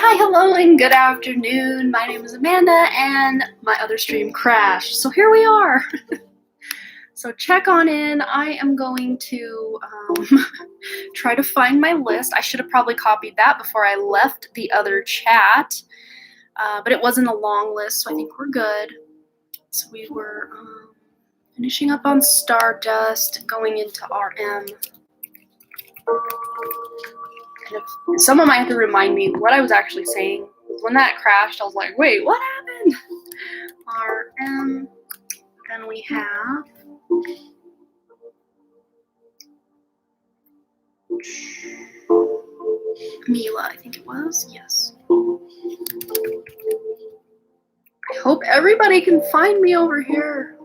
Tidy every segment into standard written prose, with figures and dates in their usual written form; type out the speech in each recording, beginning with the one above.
Hi, hello, and good afternoon. My name is Amanda, and my other stream crashed. So here we are. So check on in. I am going to try to find my list. I should have probably copied that before I left the other chat, but it wasn't a long list, so I think we're good. So we were finishing up on Stardust, going into RM. And someone might have to remind me what I was actually saying. When that crashed, I was like, wait, what happened? RM. Then we have Mila, I think it was. Yes. I hope everybody can find me over here.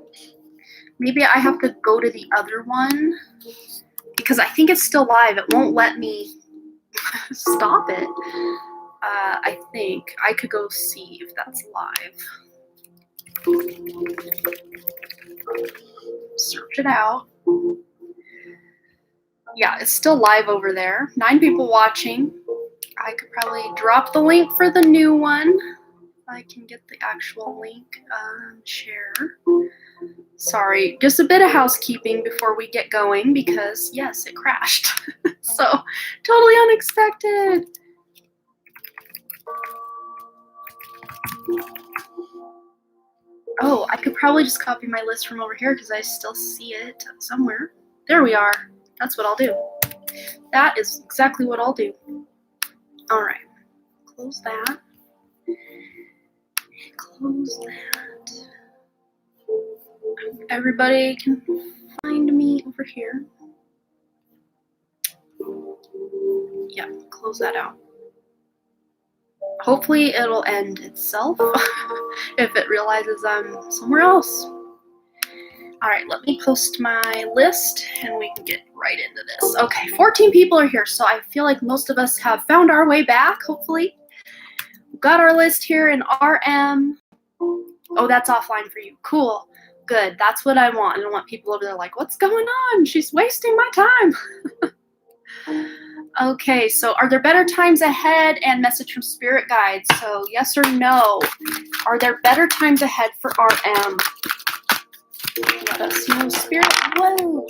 Maybe I have to go to the other one because I think it's still live. It won't let me stop it. I think I could go see if that's live. Search it out. Yeah, it's still live over there. 9 people watching. I could probably drop the link for the new one. If I can get the actual link. Share. Sorry, just a bit of housekeeping before we get going because, yes, it crashed. So, totally unexpected. Oh, I could probably just copy my list from over here because I still see it somewhere. There we are. That's what I'll do. That is exactly what I'll do. All right. Close that. Close that. Everybody can find me over here. Yeah, close that out. Hopefully it'll end itself if it realizes I'm somewhere else. All right, let me post my list and we can get right into this. Okay, 14 people are here, so I feel like most of us have found our way back, hopefully. We've got our list here in RM. Oh, that's offline for you. Cool. Good. That's what I want. I don't want people over there like, what's going on? She's wasting my time. Okay, so are there better times ahead and message from spirit guides? So yes or no? Are there better times ahead for RM? Let us know, spirit. Whoa.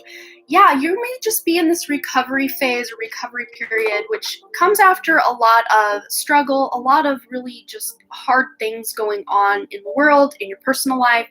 Yeah, you may just be in this recovery phase or recovery period, which comes after a lot of struggle, a lot of really just hard things going on in the world, in your personal life,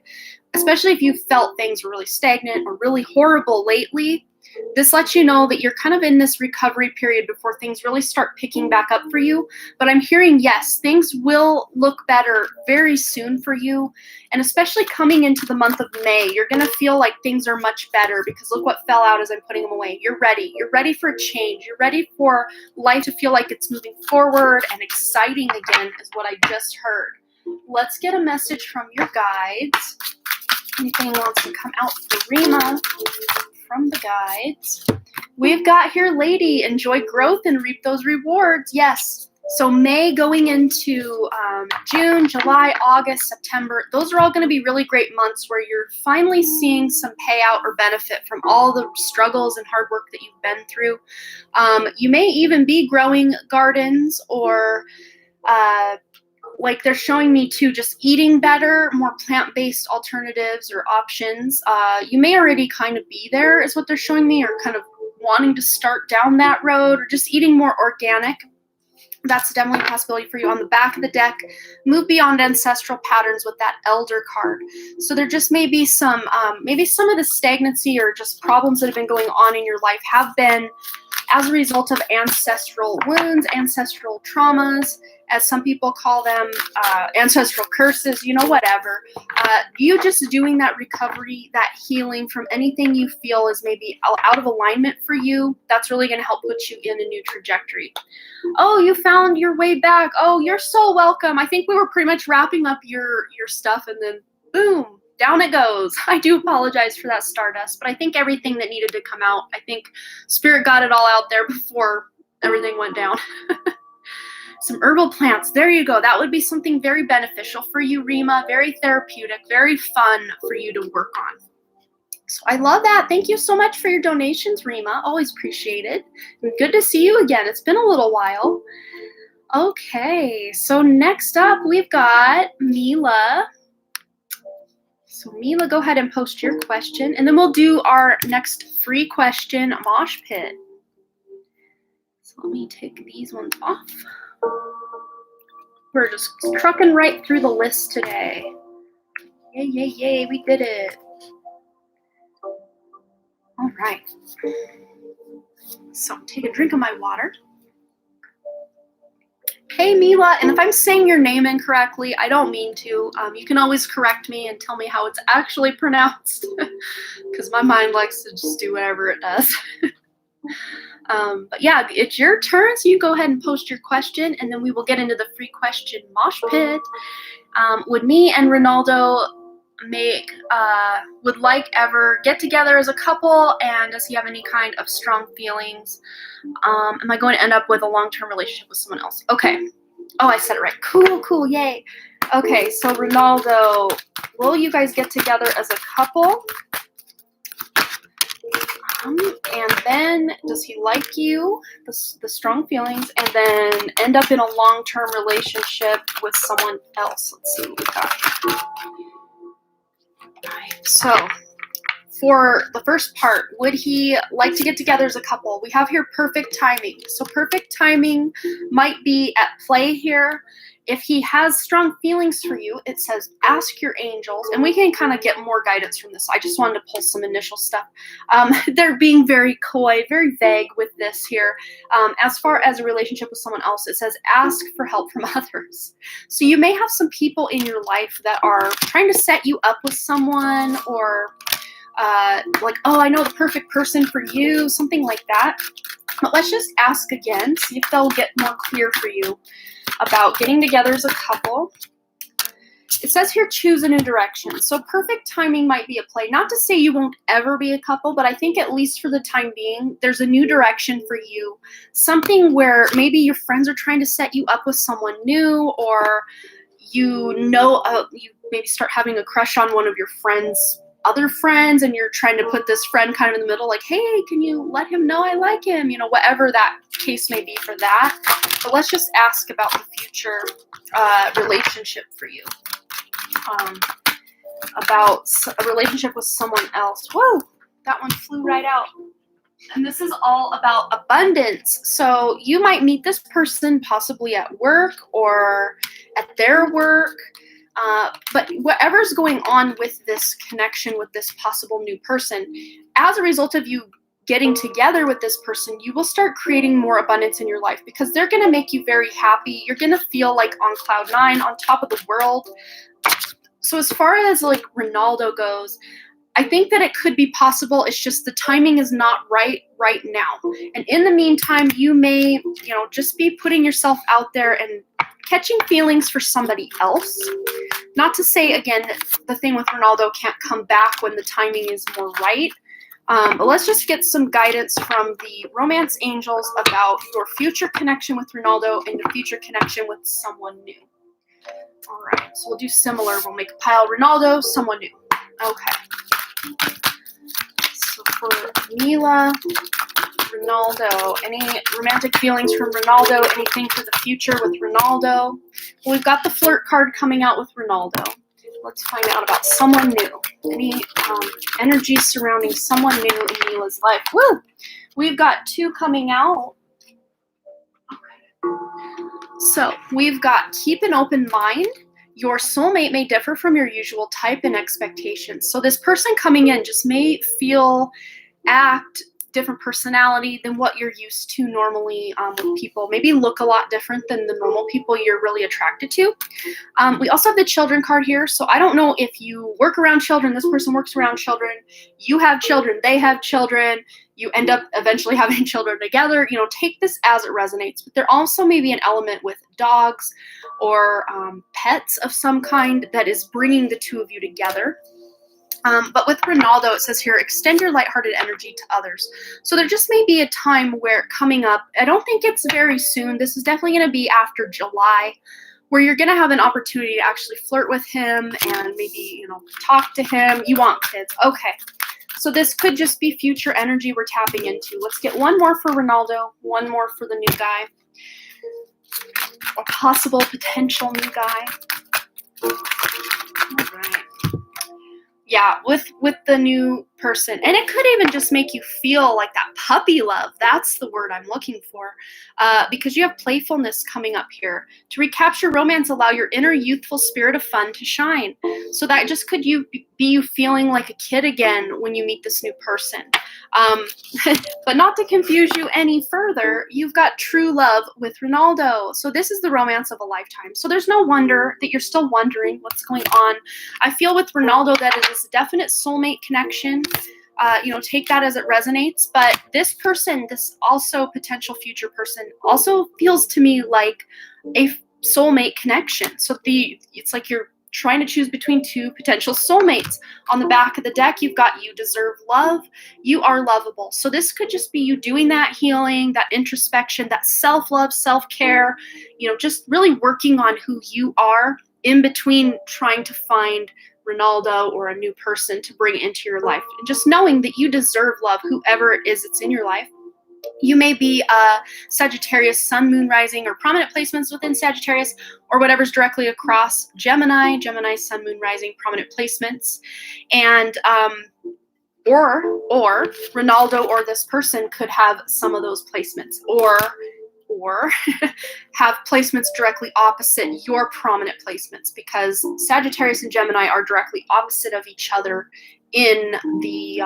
especially if you felt things were really stagnant or really horrible lately. This lets you know that you're kind of in this recovery period before things really start picking back up for you. But I'm hearing, yes, things will look better very soon for you. And especially coming into the month of May, you're going to feel like things are much better because look what fell out as I'm putting them away. You're ready. You're ready for a change. You're ready for life to feel like it's moving forward and exciting again is what I just heard. Let's get a message from your guides. Anything wants to come out for Rima from the guides. We've got here, lady, enjoy growth and reap those rewards. Yes. So May going into June, July, August, September, those are all going to be really great months where you're finally seeing some payout or benefit from all the struggles and hard work that you've been through. You may even be growing gardens or like they're showing me too, just eating better, more plant-based alternatives or options. You may already kind of be there is what they're showing me, or kind of wanting to start down that road, or just eating more organic. That's definitely a possibility for you. On the back of the deck, move beyond ancestral patterns with that elder card. So there just may be some, maybe some of the stagnancy or just problems that have been going on in your life have been as a result of ancestral wounds, ancestral traumas, as some people call them, ancestral curses, you know, whatever. You just doing that recovery, that healing from anything you feel is maybe out of alignment for you, that's really going to help put you in a new trajectory. Oh, you found your way back. Oh, you're so welcome. I think we were pretty much wrapping up your stuff and then boom, down it goes. I do apologize for that Stardust, but I think everything that needed to come out, I think Spirit got it all out there before everything went down. Some herbal plants. There you go. That would be something very beneficial for you, Rima. Very therapeutic, very fun for you to work on. So I love that. Thank you so much for your donations, Rima. Always appreciated. And good to see you again. It's been a little while. Okay, so next up we've got Mila. So Mila, go ahead and post your question, and then we'll do our next free question mosh pit. So let me take these ones off. We're just trucking right through the list today. Yay, yay, yay, we did it. All right. So take a drink of my water. Hey, Mila, and if I'm saying your name incorrectly, I don't mean to. You can always correct me and tell me how it's actually pronounced, because my mind likes to just do whatever it does. But yeah, it's your turn, so you go ahead and post your question, and then we will get into the free question mosh pit. Would me and Ronaldo would like ever get together as a couple, and does he have any kind of strong feelings? Am I going to end up with a long-term relationship with someone else? Okay. Oh, I said it right. Cool, yay. Okay, so Ronaldo, will you guys get together as a couple? And then, does he like you, the strong feelings, and then end up in a long-term relationship with someone else? Let's see what we got here. All right, so for the first part, would he like to get together as a couple? We have here perfect timing. So perfect timing might be at play here. If he has strong feelings for you, it says ask your angels, and we can kind of get more guidance from this. I just wanted to pull some initial stuff. They're being very coy, very vague with this here. As far as a relationship with someone else, it says ask for help from others. So you may have some people in your life that are trying to set you up with someone, or like, oh, I know the perfect person for you, something like that. But let's just ask again, see if they'll get more clear for you about getting together as a couple. It says here, choose a new direction. So perfect timing might be at play. Not to say you won't ever be a couple, but I think at least for the time being, there's a new direction for you. Something where maybe your friends are trying to set you up with someone new, or you maybe start having a crush on one of your friends' other friends, and you're trying to put this friend kind of in the middle, like, hey, can you let him know I like him? You know, whatever that case may be for that. But let's just ask about the future relationship for you. About a relationship with someone else. Whoa, that one flew right out. And this is all about abundance. So you might meet this person possibly at work or at their work. But whatever's going on with this connection with this possible new person, as a result of you getting together with this person, you will start creating more abundance in your life, because they're going to make you very happy. You're going to feel like on cloud nine, on top of the world. So as far as like Ronaldo goes, I think that it could be possible. It's just the timing is not right now. And in the meantime, you may, just be putting yourself out there and catching feelings for somebody else. Not to say, again, that the thing with Ronaldo can't come back when the timing is more right. But let's just get some guidance from the romance angels about your future connection with Ronaldo and your future connection with someone new. All right, so we'll do similar. We'll make a pile Ronaldo, someone new. Okay. So for Mila, Ronaldo, any romantic feelings from Ronaldo, anything for the future with Ronaldo? Well, we've got the flirt card coming out with Ronaldo. Let's find out about someone new. Any energy surrounding someone new in Mila's life? Woo! We've got 2 coming out. So we've got keep an open mind. Your soulmate may differ from your usual type and expectations. So this person coming in just may act different personality than what you're used to normally with people. Maybe look a lot different than the normal people you're really attracted to. We also have the children card here. So I don't know if you work around children, this person works around children, you have children, they have children, you end up eventually having children together. Take this as it resonates. But there also may be an element with dogs or pets of some kind that is bringing the 2 of you together. But with Ronaldo, it says here, extend your lighthearted energy to others. So there just may be a time where coming up, I don't think it's very soon. This is definitely going to be after July, where you're going to have an opportunity to actually flirt with him and maybe, talk to him. You want kids. Okay. So this could just be future energy we're tapping into. Let's get one more for Ronaldo, one more for the new guy. or possible potential new guy. All right. Yeah, with the new person. And it could even just make you feel like that puppy love. That's the word I'm looking for. Because you have playfulness coming up here. To recapture romance, allow your inner youthful spirit of fun to shine. So that just could be you feeling like a kid again when you meet this new person. But not to confuse you any further, you've got true love with Ronaldo. So this is the romance of a lifetime. So there's no wonder that you're still wondering what's going on. I feel with Ronaldo that it is a definite soulmate connection. Take that as it resonates. But this person, this also potential future person, also feels to me like a soulmate connection. So it's like you're trying to choose between two potential soulmates. On the back of the deck, you've got you deserve love. You are lovable. So this could just be you doing that healing, that introspection, that self-love, self-care, just really working on who you are in between trying to find Ronaldo or a new person to bring into your life. And just knowing that you deserve love, whoever it is that's in your life. You may be a Sagittarius, Sun, Moon, Rising, or prominent placements within Sagittarius, or whatever's directly across Gemini, Sun, Moon, Rising, prominent placements. And or Ronaldo or this person could have some of those placements, or have placements directly opposite your prominent placements, because Sagittarius and Gemini are directly opposite of each other in the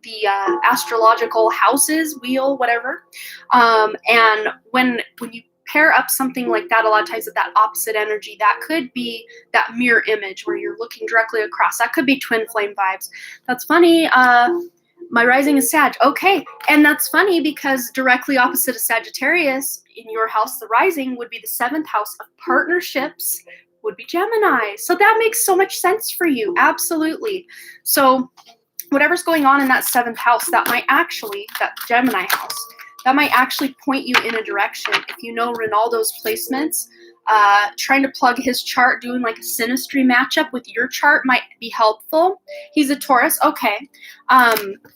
the astrological houses wheel, whatever. And when you pair up something like that, a lot of times with that opposite energy, that could be that mirror image where you're looking directly across. That could be twin flame vibes. That's funny. My rising is Sag. Okay. And that's funny because directly opposite of Sagittarius in your house, the rising would be the 7th house of partnerships, would be Gemini. So that makes so much sense for you. Absolutely. So whatever's going on in that 7th house, that Gemini house, that might actually point you in a direction. If you know Ronaldo's placements, trying to plug his chart, doing like a synastry matchup with your chart might be helpful. He's a Taurus, okay.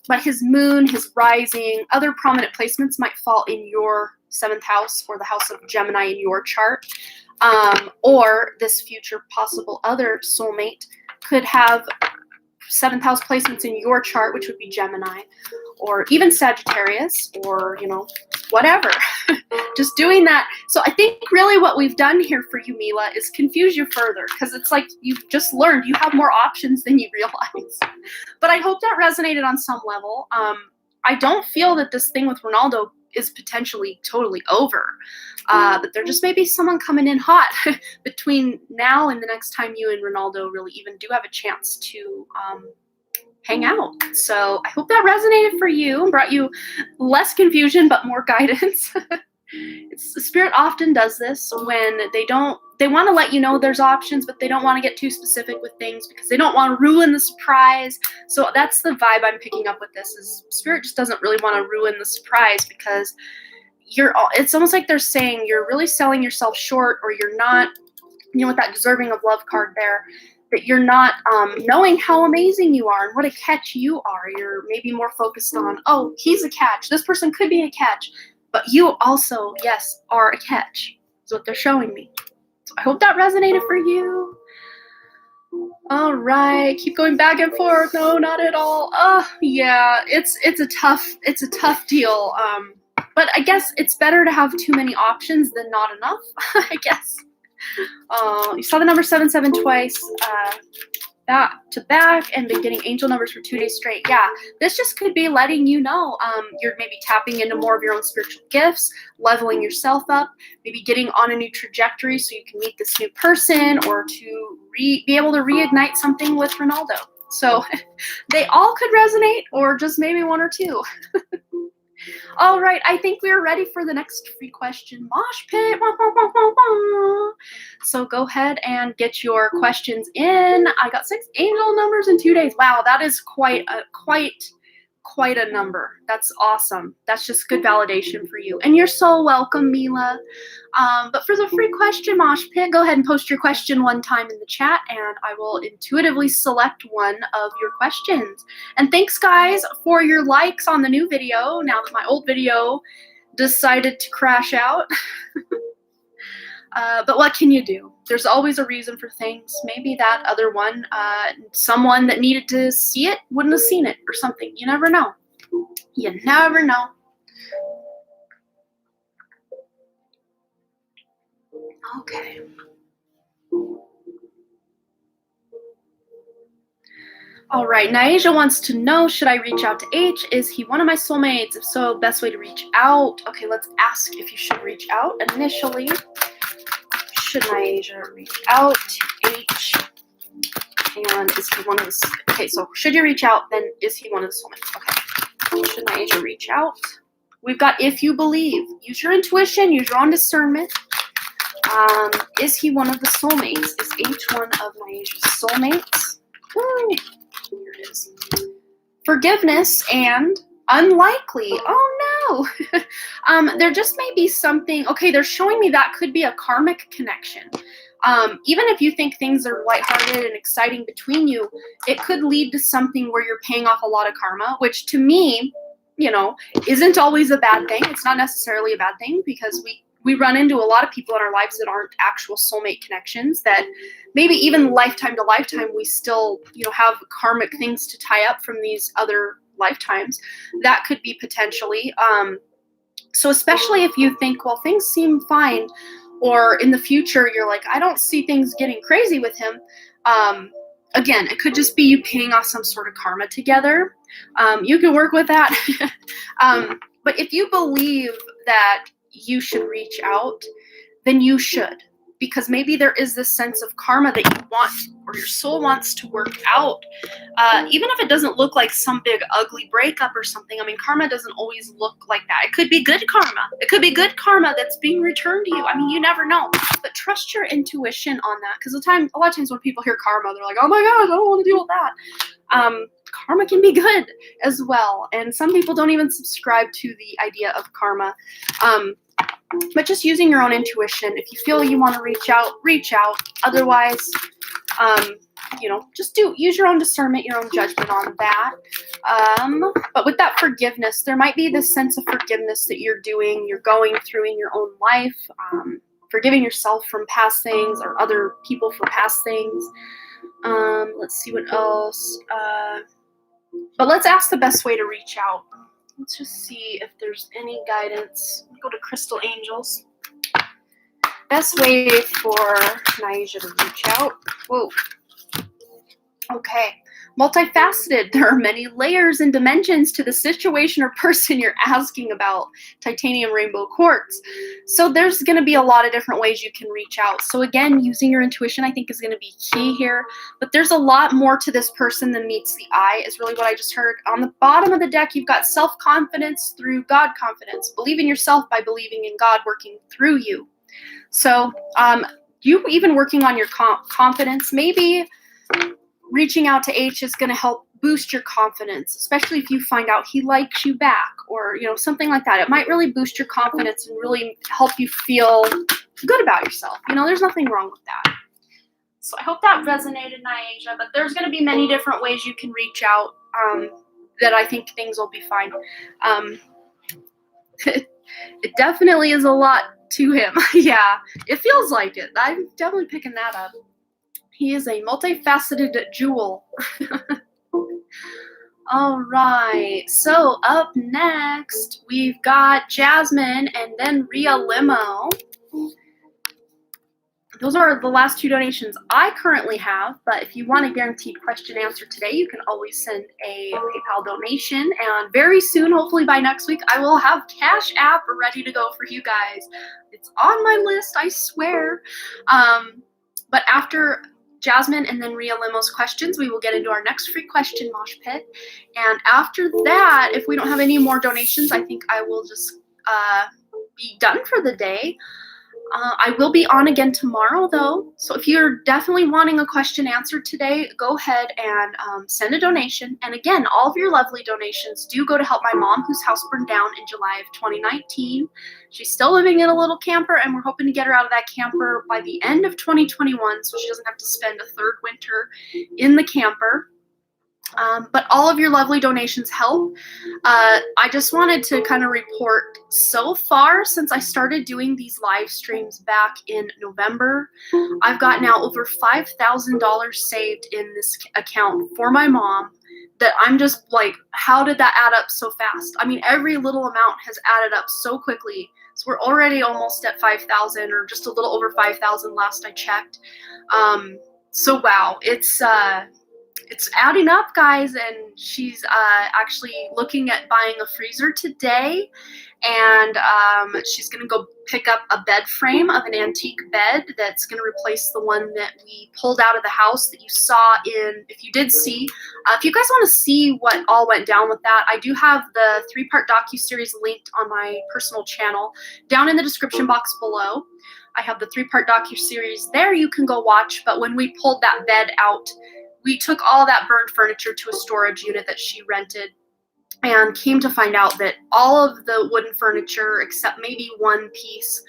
But his moon, his rising, other prominent placements might fall in your 7th house or the house of Gemini in your chart. Or this future possible other soulmate could have 7th house placements in your chart, which would be Gemini, or even Sagittarius, or, whatever. Just doing that. So I think really what we've done here for you, Mila, is confuse you further, because it's like you've just learned you have more options than you realize. But I hope that resonated on some level. I don't feel that this thing with Ronaldo is potentially totally over. But there just may be someone coming in hot between now and the next time you and Ronaldo really even do have a chance to hang out. So I hope that resonated for you and brought you less confusion but more guidance. The spirit often does this when they want to let you know there's options, but they don't want to get too specific with things because they don't want to ruin the surprise. So that's the vibe I'm picking up with this, is spirit just doesn't really want to ruin the surprise, because it's almost like they're saying you're really selling yourself short, or you're not, with that deserving of love card there, that you're not knowing how amazing you are and what a catch you are. You're maybe more focused on, oh, he's a catch. This person could be a catch. But you also, yes, are a catch. That's what they're showing me. So I hope that resonated for you. All right, keep going back and forth. No, not at all. Oh, yeah, it's a tough deal. But I guess it's better to have too many options than not enough, I guess. You saw the number 77 twice, back to back, and been getting angel numbers for 2 days straight. Yeah, this just could be letting you know you're maybe tapping into more of your own spiritual gifts, leveling yourself up, maybe getting on a new trajectory so you can meet this new person, or to be able to reignite something with Ronaldo. So they all could resonate, or just maybe one or two. All right, I think we're ready for the next free question mosh pit. Wah, wah, wah, wah, wah. So go ahead and get your questions in. I got 6 angel numbers in 2 days. Wow, that is quite a number. That's awesome. That's just good validation for you. And you're so welcome, Mila. But for the free question mosh pit, go ahead and post your question one time in the chat, and I will intuitively select one of your questions. And thanks, guys, for your likes on the new video, now that my old video decided to crash out. But what can you do? There's always a reason for things. Maybe that other one, someone that needed to see it wouldn't have seen it or something. You never know. You never know. Okay. All right, Naija wants to know, should I reach out to H? Is he one of my soulmates? If so, best way to reach out. Okay, let's ask if you should reach out initially. Should Naija reach out to H? And is he one of the... Okay, so should you reach out, then is he one of the soulmates? Okay. Should Naija reach out? We've got if you believe. Use your intuition, use your own discernment. Is he one of the soulmates? Is H one of Naija's soulmates? Woo. Here it is. Forgiveness and unlikely. Oh no. There just may be something. Okay, they're showing me that could be a karmic connection. Even if you think things are lighthearted and exciting between you, it could lead to something where you're paying off a lot of karma, which to me, isn't always a bad thing. It's not necessarily a bad thing because we run into a lot of people in our lives that aren't actual soulmate connections, that maybe even lifetime to lifetime, we still, have karmic things to tie up from these other lifetimes. That could be potentially. So especially if you think, well, things seem fine, or in the future, you're like, I don't see things getting crazy with him. Again, it could just be you paying off some sort of karma together. You can work with that. But if you believe that you should reach out, then you should, because maybe there is this sense of karma that you want, or your soul wants to work out, even if it doesn't look like some big ugly breakup or something. I mean, karma doesn't always look like that. It could be good karma. It could be good karma that's being returned to you. I mean, you never know. But trust your intuition on that, because a lot of times when people hear karma, they're like, oh my God, I don't want to deal with that. Karma can be good as well, and some people don't even subscribe to the idea of karma. But just using your own intuition. If you feel you want to reach out. Otherwise, just use your own discernment, your own judgment on that. But with that forgiveness, there might be this sense of forgiveness that you're going through in your own life, forgiving yourself from past things or other people for past things. Let's see what else. But let's ask the best way to reach out. Let's just see if there's any guidance. Go to Crystal Angels. Best way for Naija to reach out. Whoa. Okay. Multifaceted. There are many layers and dimensions to the situation or person you're asking about. Titanium rainbow quartz. So there's going to be a lot of different ways you can reach out. So again, using your intuition, I think, is going to be key here. But there's a lot more to this person than meets the eye, is really what I just heard. On the bottom of the deck, you've got self-confidence through God confidence. Believe in yourself by believing in God working through you. So you even working on your confidence, maybe reaching out to H is going to help boost your confidence, especially if you find out he likes you back, or something like that. It might really boost your confidence and really help you feel good about yourself. There's nothing wrong with that. So I hope that resonated, Naija. But there's going to be many different ways you can reach out that I think things will be fine. It definitely is a lot to him. Yeah, it feels like it. I'm definitely picking that up. He is a multifaceted jewel. All right. So up next, we've got Jasmine and then Ria Limo. Those are the last two donations I currently have, but if you want a guaranteed question answer today, you can always send a PayPal donation. And very soon, hopefully by next week, I will have Cash App ready to go for you guys. It's on my list, I swear. But after Jasmine and then Ria Limo's questions, we will get into our next free question mosh pit. And after that, if we don't have any more donations, I think I will just be done for the day. I will be on again tomorrow, though. So if you're definitely wanting a question answered today, go ahead and send a donation. And again, all of your lovely donations do go to help my mom, whose house burned down in July of 2019. She's still living in a little camper, and we're hoping to get her out of that camper by the end of 2021, so she doesn't have to spend a third winter in the camper. But all of your lovely donations help. I just wanted to kind of report so far since I started doing these live streams back in November, I've got now over $5,000 saved in this account for my mom that I'm just like, how did that add up so fast? I mean, every little amount has added up so quickly. So we're already almost at 5,000 or just a little over 5,000 last I checked. So wow, it's adding up, guys, and she's actually looking at buying a freezer today, and she's going to go pick up a bed frame of an antique bed that's going to replace the one that we pulled out of the house that you saw in, if you did see. If you guys want to see what all went down with that, I do have the 3-part docuseries linked on my personal channel down in the description box below. I have the 3-part docuseries there you can go watch, but when we pulled that bed out, we took all that burned furniture to a storage unit that she rented and came to find out that all of the wooden furniture, except maybe one piece,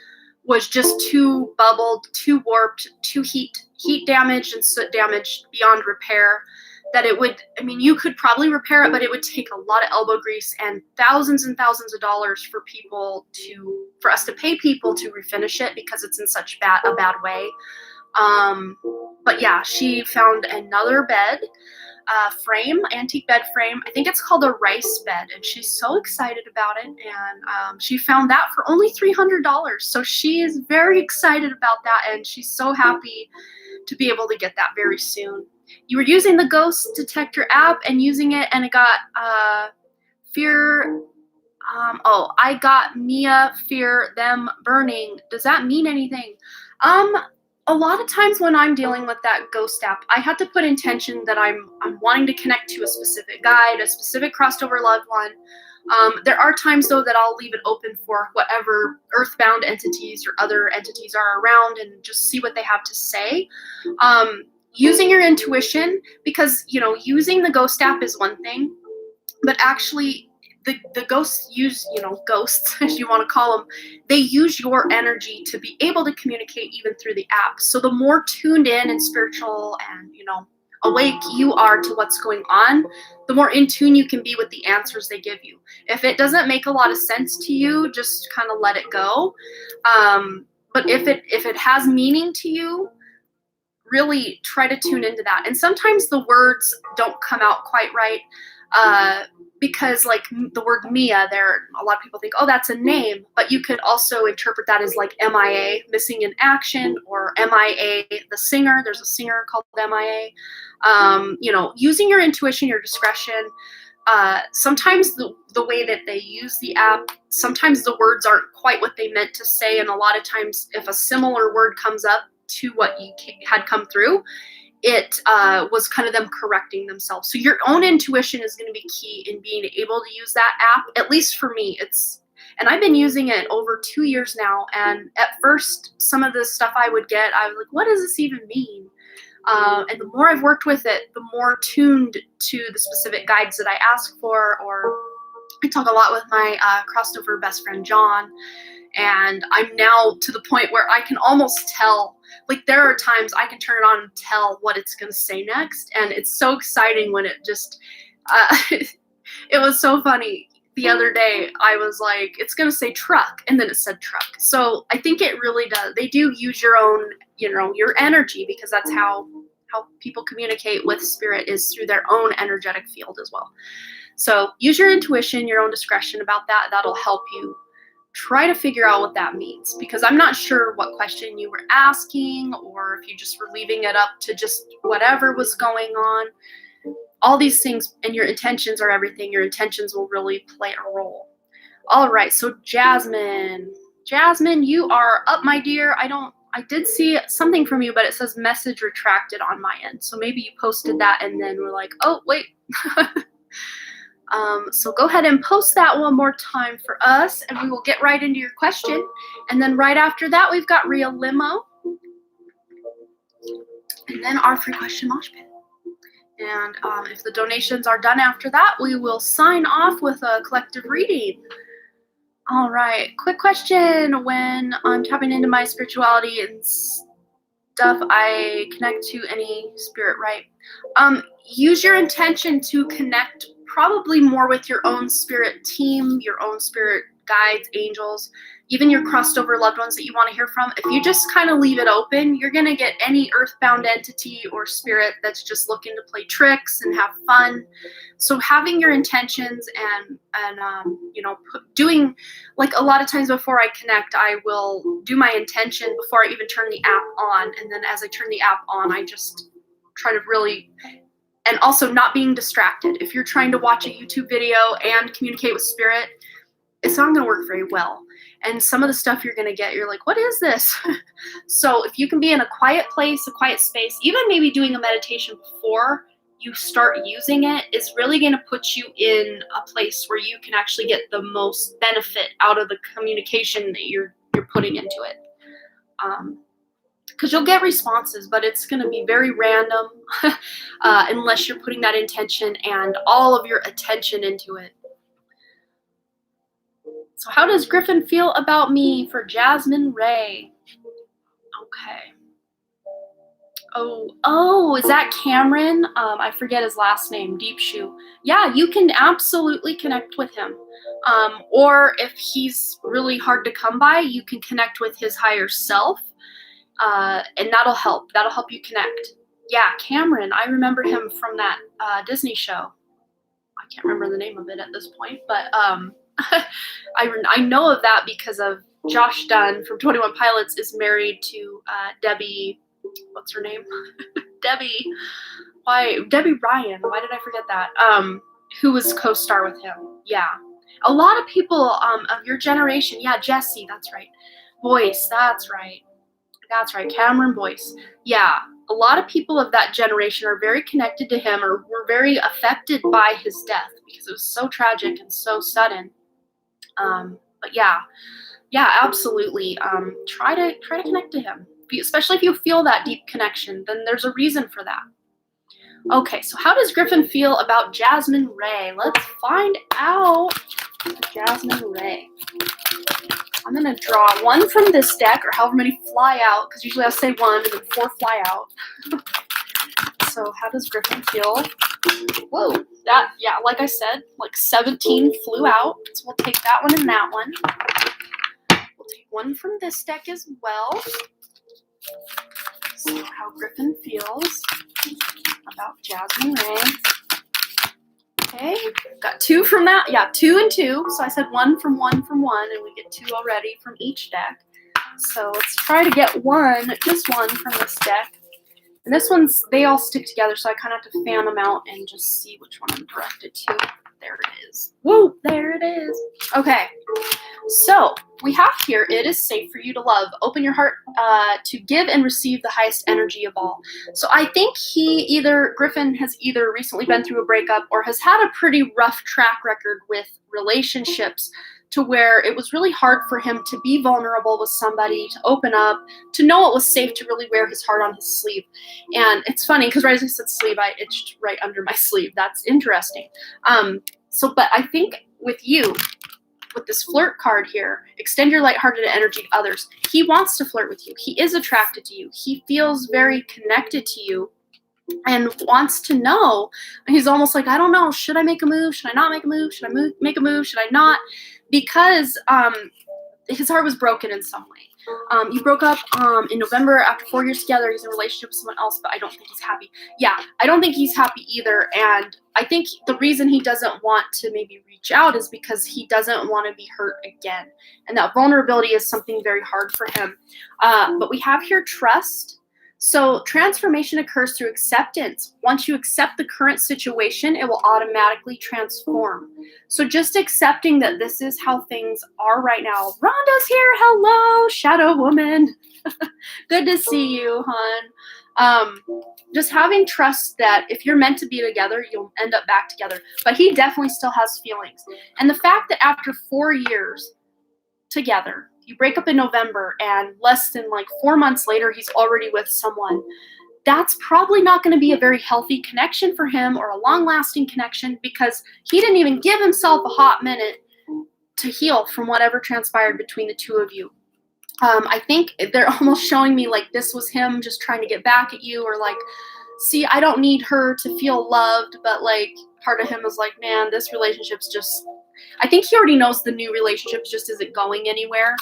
was just too bubbled, too warped, too heat damaged and soot damaged beyond repair. That it would, I mean, you could probably repair it, but it would take a lot of elbow grease and thousands of dollars for us to pay people to refinish it because it's in such a bad way. But yeah, she found another bed frame, antique bed frame. I think it's called a rice bed, and she's so excited about it. And she found that for only $300. So she is very excited about that, and she's so happy to be able to get that very soon. You were using the ghost detector app and using it, and it got fear. I got Mia fear them burning. Does that mean anything? A lot of times when I'm dealing with that ghost app, I have to put intention that I'm wanting to connect to a specific guide, a specific crossed over loved one. There are times though that I'll leave it open for whatever earthbound entities or other entities are around and just see what they have to say. Using your intuition, because using the ghost app is one thing, but actually the ghosts use, ghosts, as you want to call them, they use your energy to be able to communicate even through the app. So the more tuned in and spiritual and, awake you are to what's going on, the more in tune you can be with the answers they give you. If it doesn't make a lot of sense to you, just kind of let it go. But if it has meaning to you, really try to tune into that. And sometimes the words don't come out quite right. Because like the word Mia, a lot of people think, oh, that's a name, but you could also interpret that as like MIA, missing in action, or MIA, the singer. There's a singer called MIA. Using your intuition, your discretion. Sometimes the way that they use the app, sometimes the words aren't quite what they meant to say, and a lot of times if a similar word comes up to what you had come through, it was kind of them correcting themselves. So your own intuition is going to be key in being able to use that app. At least for me, and I've been using it over 2 years now. And at first, some of the stuff I would get, I was like, what does this even mean? And the more I've worked with it, the more tuned to the specific guides that I ask for, or I talk a lot with my crossed over best friend, John. And I'm now to the point where I can almost tell, like there are times I can turn it on and tell what it's going to say next. And it's so exciting when it just, it was so funny. The other day I was like, it's going to say truck, and then it said truck. So I think it really does. They do use your own, your energy, because that's how people communicate with spirit, is through their own energetic field as well. So use your intuition, your own discretion about that. That'll help you try to figure out what that means, because I'm not sure what question you were asking, or if you just were leaving it up to just whatever was going on. All these things, and your intentions are everything. Your intentions will really play a role. All right, so Jasmine, you are up, my dear. I did see something from you, but it says message retracted on my end. So maybe you posted that and then we're like, oh, wait. So go ahead and post that one more time for us, and we will get right into your question. And then right after that, we've got Real Limo, and then our free question mosh pit. And if the donations are done after that, we will sign off with a collective reading. All right, quick question. When I'm tapping into my spirituality and stuff, I connect to any spirit, right? use your intention to connect probably more with your own spirit team, your own spirit guides, angels, even your crossed over loved ones that you want to hear from. If you just kind of leave it open, you're going to get any earthbound entity or spirit that's just looking to play tricks and have fun. So having your intentions and doing, like, a lot of times before I connect, I will do my intention before I even turn the app on. And then as I turn the app on, I just try to really, and also not being distracted. If you're trying to watch a YouTube video and communicate with spirit, it's not going to work very well. And some of the stuff you're going to get, you're like, what is this? So if you can be in a quiet place, a quiet space, even maybe doing a meditation before you start using it, is really going to put you in a place where you can actually get the most benefit out of the communication that you're putting into it. Because you'll get responses, but it's going to be very random unless you're putting that intention and all of your attention into it. So how does Griffin feel about me for Jasmine Ray? Okay. Oh, is that Cameron? I forget his last name, Deep Shoe. Yeah, you can absolutely connect with him. Or if he's really hard to come by, you can connect with his higher self. And that'll help. That'll help you connect. Yeah, Cameron. I remember him from that Disney show. I can't remember the name of it at this point, but I know of that because of Josh Dunn from 21 Pilots is married to Debbie. What's her name? Debbie Ryan. Why did I forget that? Who was co-star with him? Yeah, a lot of people of your generation. Yeah, Jesse. That's right. Boyce. That's right. Cameron Boyce. Yeah, a lot of people of that generation are very connected to him or were very affected by his death because it was so tragic and so sudden. But yeah, absolutely. Try to connect to him, especially if you feel that deep connection. Then there's a reason for that. Okay, so how does Griffin feel about Jasmine Ray? Let's find out. Jasmine Ray. I'm going to draw one from this deck, or however many fly out, because usually I'll say one and then 4 fly out. So how does Griffin feel? Whoa, yeah, like I said, like 17 flew out. So we'll take that one and that one. We'll take one from this deck as well. So how Griffin feels about Jasmine Ray. Okay, got 2 from that. Yeah, 2 and 2. So I said one, and we get 2 already from each deck. So let's try to get just one from this deck. And this one's, they all stick together, so I kind of have to fan them out and just see which one I'm directed to. There it is. Woo, there it is. Okay, so we have here, it is safe for you to love. Open your heart to give and receive the highest energy of all. So I think Griffin has either recently been through a breakup or has had a pretty rough track record with relationships, to where it was really hard for him to be vulnerable with somebody, to open up, to know it was safe to really wear his heart on his sleeve. And it's funny, because right as I said sleeve, I itched right under my sleeve. That's interesting. But I think with you, with this flirt card here, extend your lighthearted energy to others. He wants to flirt with you. He is attracted to you. He feels very connected to you and wants to know. And he's almost like, I don't know, should I make a move? Should I not make a move? Should I make a move? Should I not? Because his heart was broken in some way. You broke up in November after 4 years together. He's in a relationship with someone else, but I don't think he's happy. Yeah, I don't think he's happy either. And I think the reason he doesn't want to maybe reach out is because he doesn't want to be hurt again. And that vulnerability is something very hard for him. But we have here trust. So transformation occurs through acceptance. Once you accept the current situation, it will automatically transform. So just accepting that this is how things are right now. Rhonda's here. Hello, Shadow Woman. Good to see you, hon. Just having trust that if you're meant to be together, you'll end up back together. But he definitely still has feelings. And the fact that after 4 years together, you break up in November and less than 4 months later, he's already with someone, that's probably not going to be a very healthy connection for him, or a long-lasting connection, because he didn't even give himself a hot minute to heal from whatever transpired between the two of you. I think they're almost showing me like this was him just trying to get back at you, or like see, I don't need her to feel loved, but like part of him is like, man, this relationship's just, I think he already knows the new relationship just isn't going anywhere,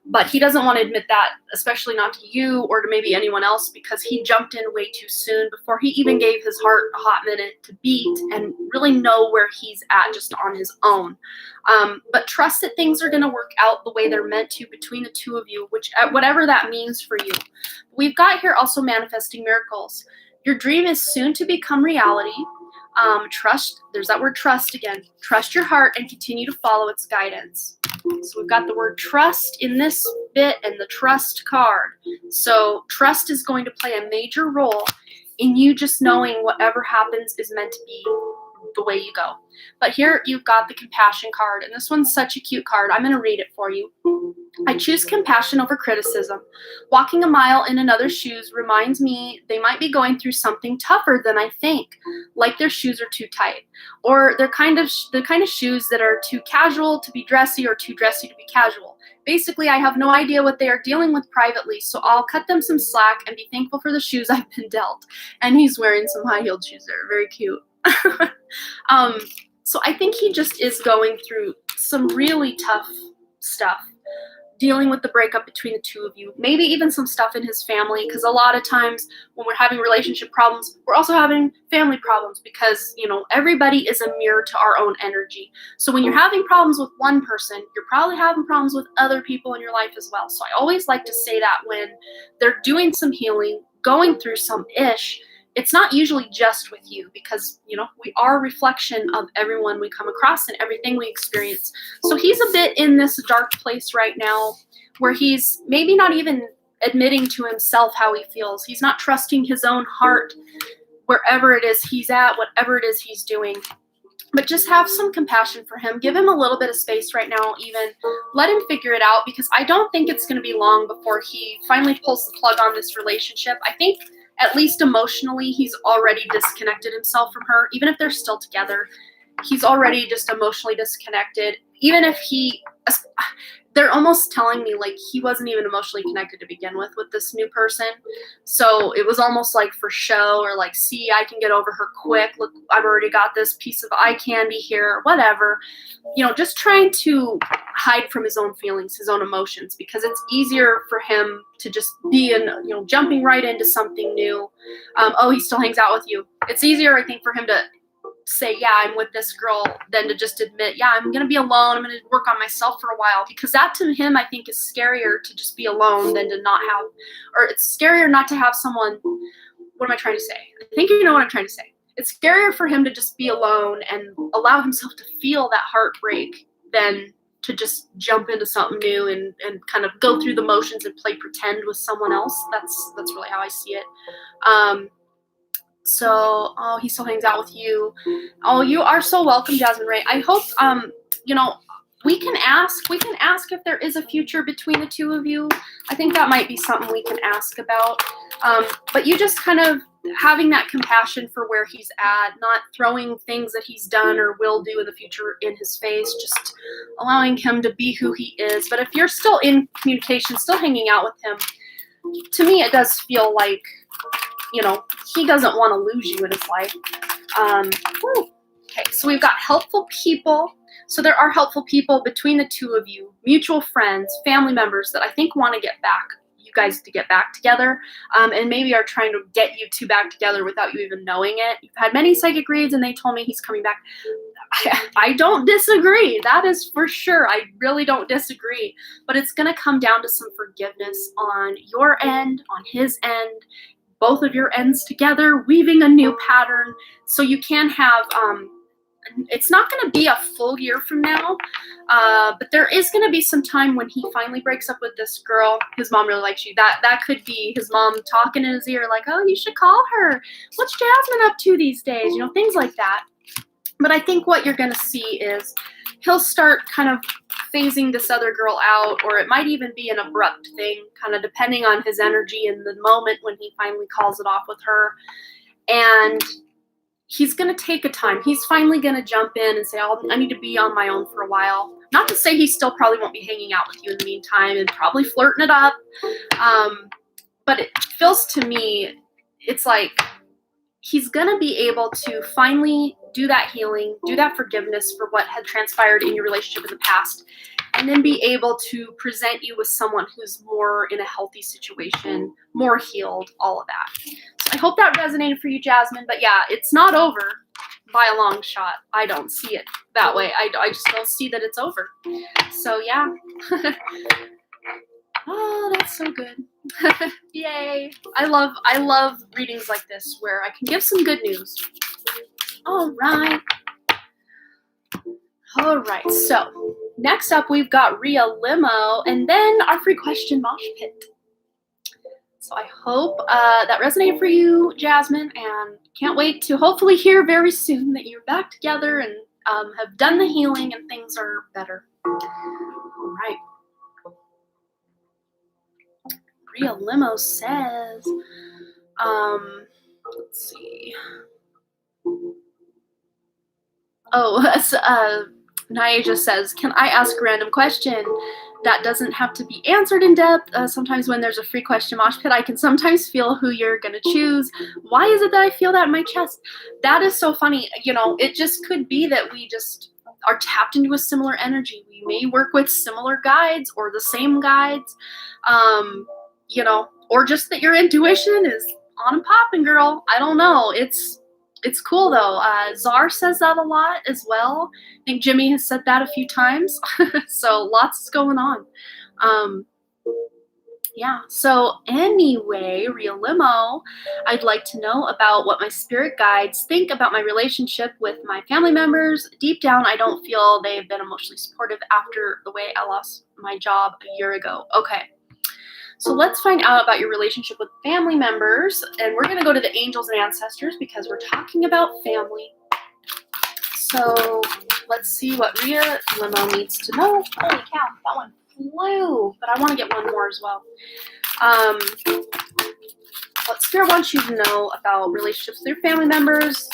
but he doesn't want to admit that, especially not to you or to maybe anyone else, because he jumped in way too soon before he even gave his heart a hot minute to beat and really know where he's at just on his own. But trust that things are going to work out the way they're meant to between the two of you, which whatever that means for you. We've got here also manifesting miracles. Your dream is soon to become reality. Trust, there's that word trust again. Trust your heart and continue to follow its guidance. So we've got the word trust in this bit and the trust card. So trust is going to play a major role in you just knowing whatever happens is meant to be the way you go. But here you've got the compassion card, and this one's such a cute card. I'm going to read it for you. I choose compassion over criticism. Walking a mile in another's shoes reminds me they might be going through something tougher than I think, like their shoes are too tight, or they're the kind of shoes that are too casual to be dressy or too dressy to be casual. Basically, I have no idea what they are dealing with privately, so I'll cut them some slack and be thankful for the shoes I've been dealt. And he's wearing some high-heeled shoes there. Very cute. So I think he just is going through some really tough stuff, dealing with the breakup between the two of you, maybe even some stuff in his family, because a lot of times when we're having relationship problems, we're also having family problems because, you know, everybody is a mirror to our own energy. So when you're having problems with one person, you're probably having problems with other people in your life as well. So I always like to say that when they're doing some healing, going through some ish, it's not usually just with you, because, you know, we are a reflection of everyone we come across and everything we experience. So he's a bit in this dark place right now where he's maybe not even admitting to himself how he feels. He's not trusting his own heart wherever it is he's at, whatever it is he's doing. But just have some compassion for him. Give him a little bit of space right now, even. Let him figure it out, because I don't think it's going to be long before he finally pulls the plug on this relationship. I think at least emotionally, he's already disconnected himself from her. Even if they're still together, he's already just emotionally disconnected. Even if they're almost telling me like he wasn't even emotionally connected to begin with this new person. So it was almost like for show, or like, see, I can get over her quick. Look, I've already got this piece of eye candy here, whatever. You know, just trying to hide from his own feelings, his own emotions, because it's easier for him to just be jumping right into something new. Oh, he still hangs out with you. It's easier, I think, for him to say, yeah, I'm with this girl, than to just admit, yeah, I'm going to be alone. I'm going to work on myself for a while, because that to him, I think, is scarier to just be alone than to not have, or it's scarier not to have someone. What am I trying to say? I think you know what I'm trying to say. It's scarier for him to just be alone and allow himself to feel that heartbreak than to just jump into something new and kind of go through the motions and play pretend with someone else. That's really how I see it. So, oh, he still hangs out with you. Oh, you are so welcome, Jasmine Ray. I hope, we can ask if there is a future between the two of you. I think that might be something we can ask about. But you just kind of having that compassion for where he's at, not throwing things that he's done or will do in the future in his face, just allowing him to be who he is. But if you're still in communication, still hanging out with him, to me, it does feel like, he doesn't want to lose you in his life. Okay, so we've got helpful people. So there are helpful people between the two of you, mutual friends, family members that I think want to get you guys to get back together, and maybe are trying to get you two back together without you even knowing it. You've had many psychic reads and they told me he's coming back. I don't disagree. That is for sure. I really don't disagree. But it's going to come down to some forgiveness on your end, on his end, both of your ends together, weaving a new pattern. So you can have, it's not going to be a full year from now, but there is going to be some time when he finally breaks up with this girl. His mom really likes you. That could be his mom talking in his ear like, oh, you should call her. What's Jasmine up to these days? Things like that. But I think what you're going to see is he'll start kind of phasing this other girl out, or it might even be an abrupt thing, kind of depending on his energy in the moment when he finally calls it off with her. And he's going to take a time. He's finally going to jump in and say, I need to be on my own for a while. Not to say he still probably won't be hanging out with you in the meantime and probably flirting it up. But it feels to me, it's like he's going to be able to finally do that healing, do that forgiveness for what had transpired in your relationship in the past, and then be able to present you with someone who's more in a healthy situation, more healed, all of that. So I hope that resonated for you, Jasmine. But yeah, it's not over by a long shot. I don't see it that way. I just don't see that it's over. So yeah. Oh, that's so good. Yay. I love readings like this where I can give some good news. All right. So next up we've got Rhea Limo and then our free question mosh pit. So I hope that resonated for you, Jasmine, and can't wait to hopefully hear very soon that you're back together and have done the healing and things are better. All right. Rhea Limo says, let's see. Nyaja says, can I ask a random question that doesn't have to be answered in depth? Sometimes when there's a free question mosh pit, I can sometimes feel who you're going to choose. Why is it that I feel that in my chest? That is so funny. It just could be that we just are tapped into a similar energy. We may work with similar guides or the same guides, or just that your intuition is on and popping, girl. I don't know. It's cool though. Czar says that a lot as well. I think Jimmy has said that a few times. So lots is going on. Yeah. So anyway, Rhea Limo, I'd like to know about what my spirit guides think about my relationship with my family members. Deep down, I don't feel they've been emotionally supportive after the way I lost my job a year ago. Okay. So let's find out about your relationship with family members. And we're going to go to the angels and ancestors because we're talking about family. So let's see what Rhea Limo needs to know. Holy cow, that one flew. But I want to get one more as well. What Spirit wants you to know about relationships with your family members.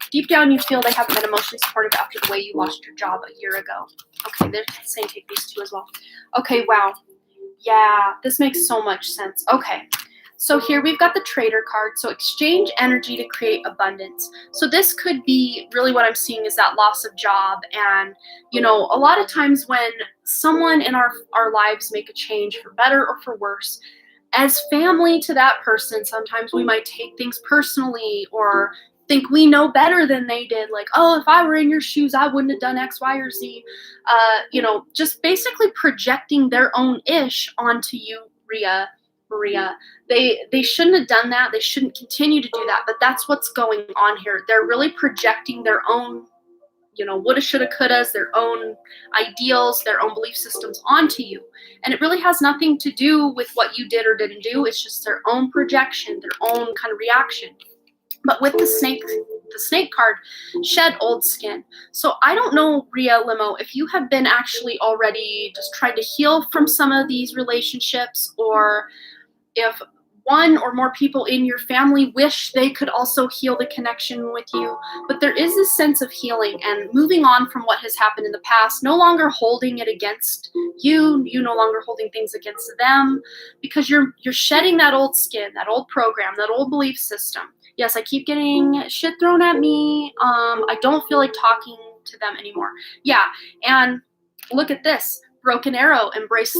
Deep down you feel they haven't been emotionally supportive after the way you lost your job a year ago. Okay, they're saying take these two as well. Okay, wow. Yeah, this makes so much sense. Okay, so here we've got the Trader card. So exchange energy to create abundance. So this could be really what I'm seeing is that loss of job. And, a lot of times when someone in our lives make a change for better or for worse, as family to that person, sometimes we might take things personally or think we know better than they did. Like, oh, if I were in your shoes, I wouldn't have done X, Y, or Z. Just basically projecting their own ish onto you, Maria. They shouldn't have done that. They shouldn't continue to do that. But that's what's going on here. They're really projecting their own, woulda, shoulda, couldas, their own ideals, their own belief systems onto you. And it really has nothing to do with what you did or didn't do. It's just their own projection, their own kind of reaction. But with the snake card, shed old skin. So I don't know, Rhea Limo, if you have been actually already just trying to heal from some of these relationships, or if one or more people in your family wish they could also heal the connection with you. But there is this sense of healing and moving on from what has happened in the past, no longer holding it against you no longer holding things against them, because you're shedding that old skin, that old program, that old belief system. Yes, I keep getting shit thrown at me. I don't feel like talking to them anymore. Yeah, and look at this. Broken arrow, embrace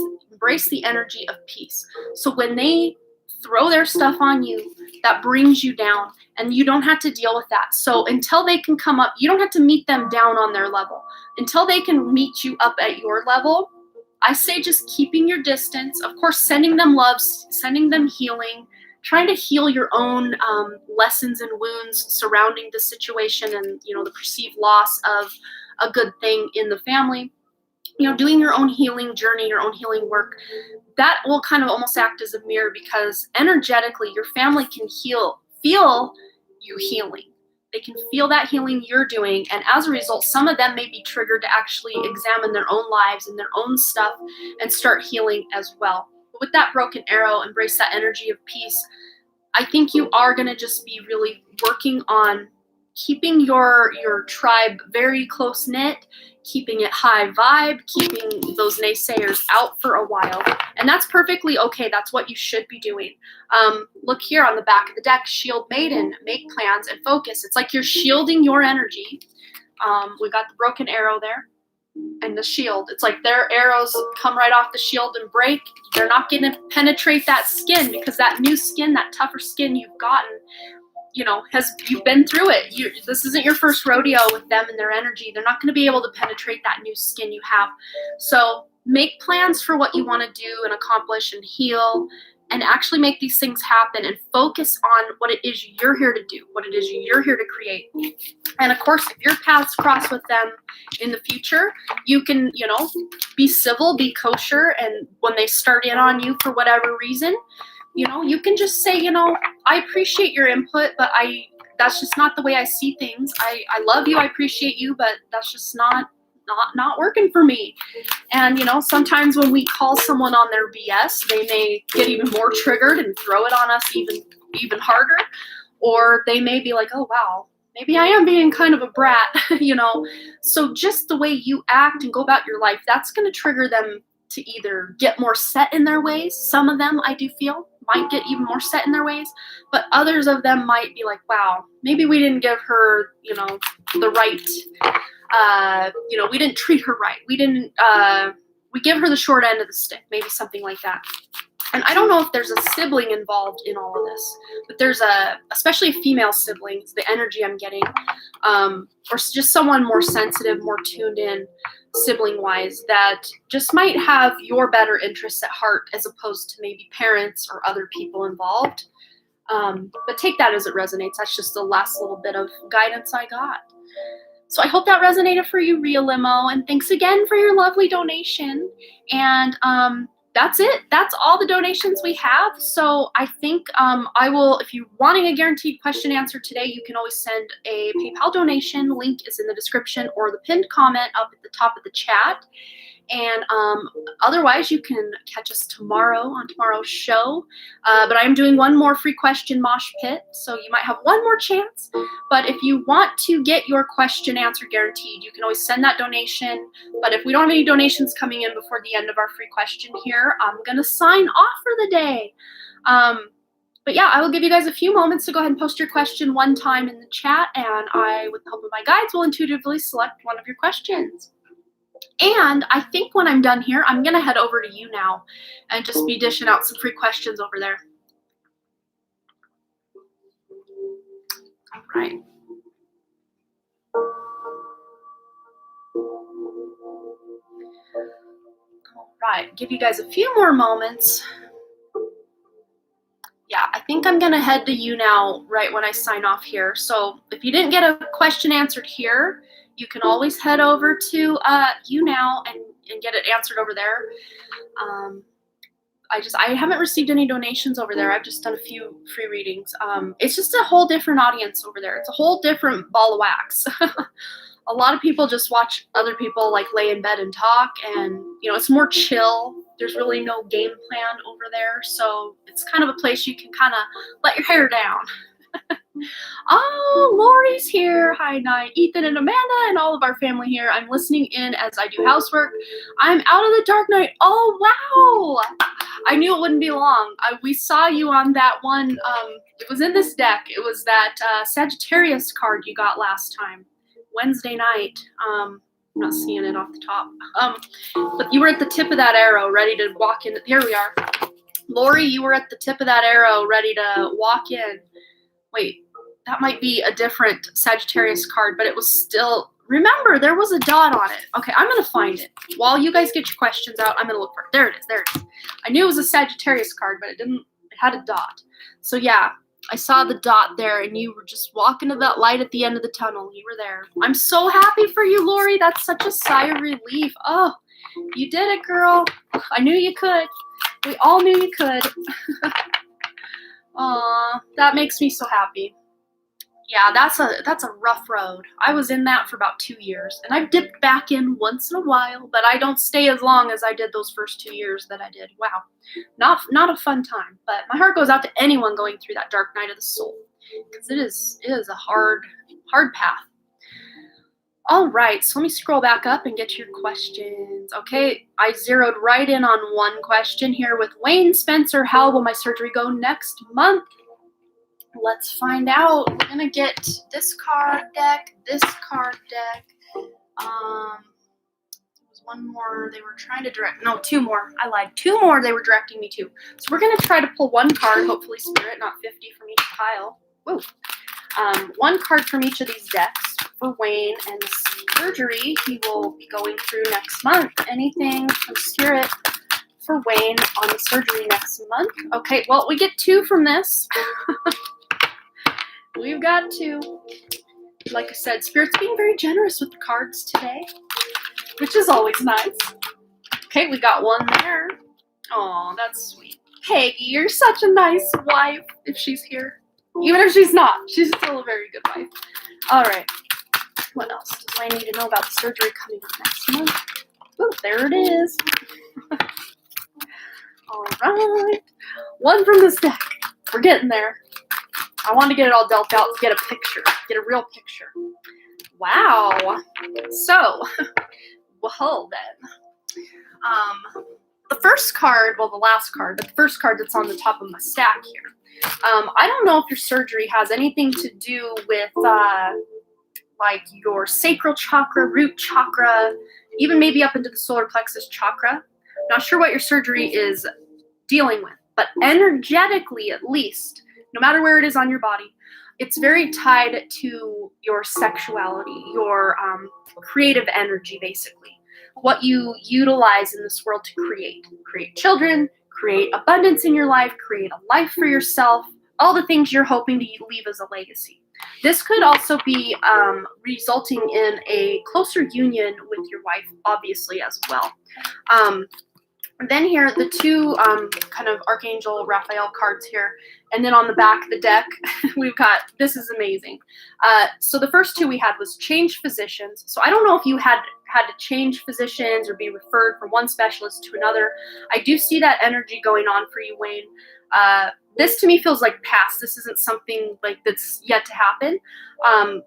the energy of peace. So when they throw their stuff on you, that brings you down, and you don't have to deal with that. So until they can come up, you don't have to meet them down on their level. Until they can meet you up at your level, I say just keeping your distance. Of course, sending them love, sending them healing, trying to heal your own lessons and wounds surrounding the situation and, the perceived loss of a good thing in the family. Doing your own healing journey, your own healing work, that will kind of almost act as a mirror, because energetically your family can feel you healing. They can feel that healing you're doing. And as a result, some of them may be triggered to actually examine their own lives and their own stuff and start healing as well. But with that broken arrow, embrace that energy of peace. I think you are going to just be really working on keeping your tribe very close knit, keeping it high vibe, keeping those naysayers out for a while. And that's perfectly okay. That's what you should be doing. Look here on the back of the deck, Shield Maiden, make plans and focus. It's like you're shielding your energy. We got the broken arrow there and the shield. It's like their arrows come right off the shield and break. They're not going to penetrate that skin, because that new skin, that tougher skin you've gotten, you've been through it. This isn't your first rodeo with them and their energy. They're not going to be able to penetrate that new skin you have. So make plans for what you want to do and accomplish and heal, and actually make these things happen, and focus on what it is you're here to do, what it is you're here to create. And of course, if your paths cross with them in the future, you can, be civil, be kosher, and when they start in on you for whatever reason, you can just say, I appreciate your input, but that's just not the way I see things. I love you, I appreciate you, but that's just not working for me. And sometimes when we call someone on their BS, they may get even more triggered and throw it on us even harder, or they may be like, oh wow, maybe I am being kind of a brat. So just the way you act and go about your life, that's going to trigger them to either get more set in their ways. Some of them, I do feel, might get even more set in their ways, but others of them might be like, wow, maybe we didn't give her, the right, we didn't treat her right. We didn't, we give her the short end of the stick, maybe something like that. And I don't know if there's a sibling involved in all of this, but there's especially a female sibling, it's the energy I'm getting, or just someone more sensitive, more tuned in, sibling-wise, that just might have your better interests at heart, as opposed to maybe parents or other people involved. But take that as it resonates. That's just the last little bit of guidance I got. So I hope that resonated for you, Real Limo, and thanks again for your lovely donation. And that's it. That's all the donations we have. So I think I will, if you're wanting a guaranteed question answer today, you can always send a PayPal donation. Link is in the description or the pinned comment up at the top of the chat. And otherwise, you can catch us tomorrow on tomorrow's show. But I'm doing one more free question mosh pit, so you might have one more chance. But if you want to get your question answered guaranteed, you can always send that donation. But if we don't have any donations coming in before the end of our free question here, I'm going to sign off for the day. But yeah, I will give you guys a few moments to go ahead and post your question one time in the chat, and I, with the help of my guides, will intuitively select one of your questions. And I think when I'm done here, I'm going to head over to you now and just be dishing out some free questions over there. All right. All right. Give you guys a few more moments. Yeah, I think I'm going to head to you now right when I sign off here. So if you didn't get a question answered here, you can always head over to you now and get it answered over there. I haven't received any donations over there. I've just done a few free readings. It's just a whole different audience over there. It's a whole different ball of wax. A lot of people just watch other people like lay in bed and talk, and it's more chill. There's really no game plan over there, so it's kind of a place you can kind of let your hair down. Oh, Lori's here. Hi, Night. Ethan and Amanda and all of our family here. I'm listening in as I do housework. I'm out of the dark night. Oh, wow. I knew it wouldn't be long. We saw you on that one. It was in this deck. It was that Sagittarius card you got last time. Wednesday night. I'm not seeing it off the top. But you were at the tip of that arrow, ready to walk in. Here we are. Lori, you were at the tip of that arrow, ready to walk in. Wait, that might be a different Sagittarius card, but it was still, remember, there was a dot on it. Okay, I'm going to find it. While you guys get your questions out, I'm going to look for it. There it is. I knew it was a Sagittarius card, but it had a dot. So yeah, I saw the dot there, and you were just walking to that light at the end of the tunnel. You were there. I'm so happy for you, Lori. That's such a sigh of relief. Oh, you did it, girl. I knew you could. We all knew you could. Aw, that makes me so happy. Yeah, that's a rough road. I was in that for about 2 years, and I've dipped back in once in a while, but I don't stay as long as I did those first 2 years that I did. Wow, not a fun time. But my heart goes out to anyone going through that dark night of the soul, because it is a hard hard path. All right, so let me scroll back up and get to your questions. Okay, I zeroed right in on one question here with Wayne Spencer. How will my surgery go next month? Let's find out. We're gonna get this card deck, this card deck. There was one more they were trying to direct. No, two more. I lied. Two more they were directing me to. So we're gonna try to pull one card, hopefully Spirit, not 50 from each pile. Woo. One card from each of these decks for Wayne and the surgery he will be going through next month. Anything from Spirit for Wayne on the surgery next month? Okay, well, we get two from this. We've got two. Like I said, Spirit's being very generous with the cards today, which is always nice. Okay, we got one there. Oh, that's sweet. Peggy, you're such a nice wife, if she's here. Even if she's not, she's still a very good wife. All right. What else do I need to know about the surgery coming up next month? Oh, there it is. All right. One from this deck. We're getting there. I want to get it all dealt out to get a picture, get a real picture. Wow. So, well then. The first card, well, the last card, but the first card that's on the top of my stack here. I don't know if your surgery has anything to do with like your sacral chakra, root chakra, even maybe up into the solar plexus chakra. Not sure what your surgery is dealing with, but energetically at least, no matter where it is on your body, it's very tied to your sexuality, your creative energy, basically. What you utilize in this world to create children, create abundance in your life, create a life for yourself, all the things you're hoping to leave as a legacy. This could also be resulting in a closer union with your wife, obviously, as well. Then here, the two kind of Archangel Raphael cards here. And then on the back of the deck, we've got, this is amazing. So the first two we had was change physicians. So I don't know if you had to change physicians or be referred from one specialist to another. I do see that energy going on for you, Wayne. This to me feels like past. This isn't something like that's yet to happen.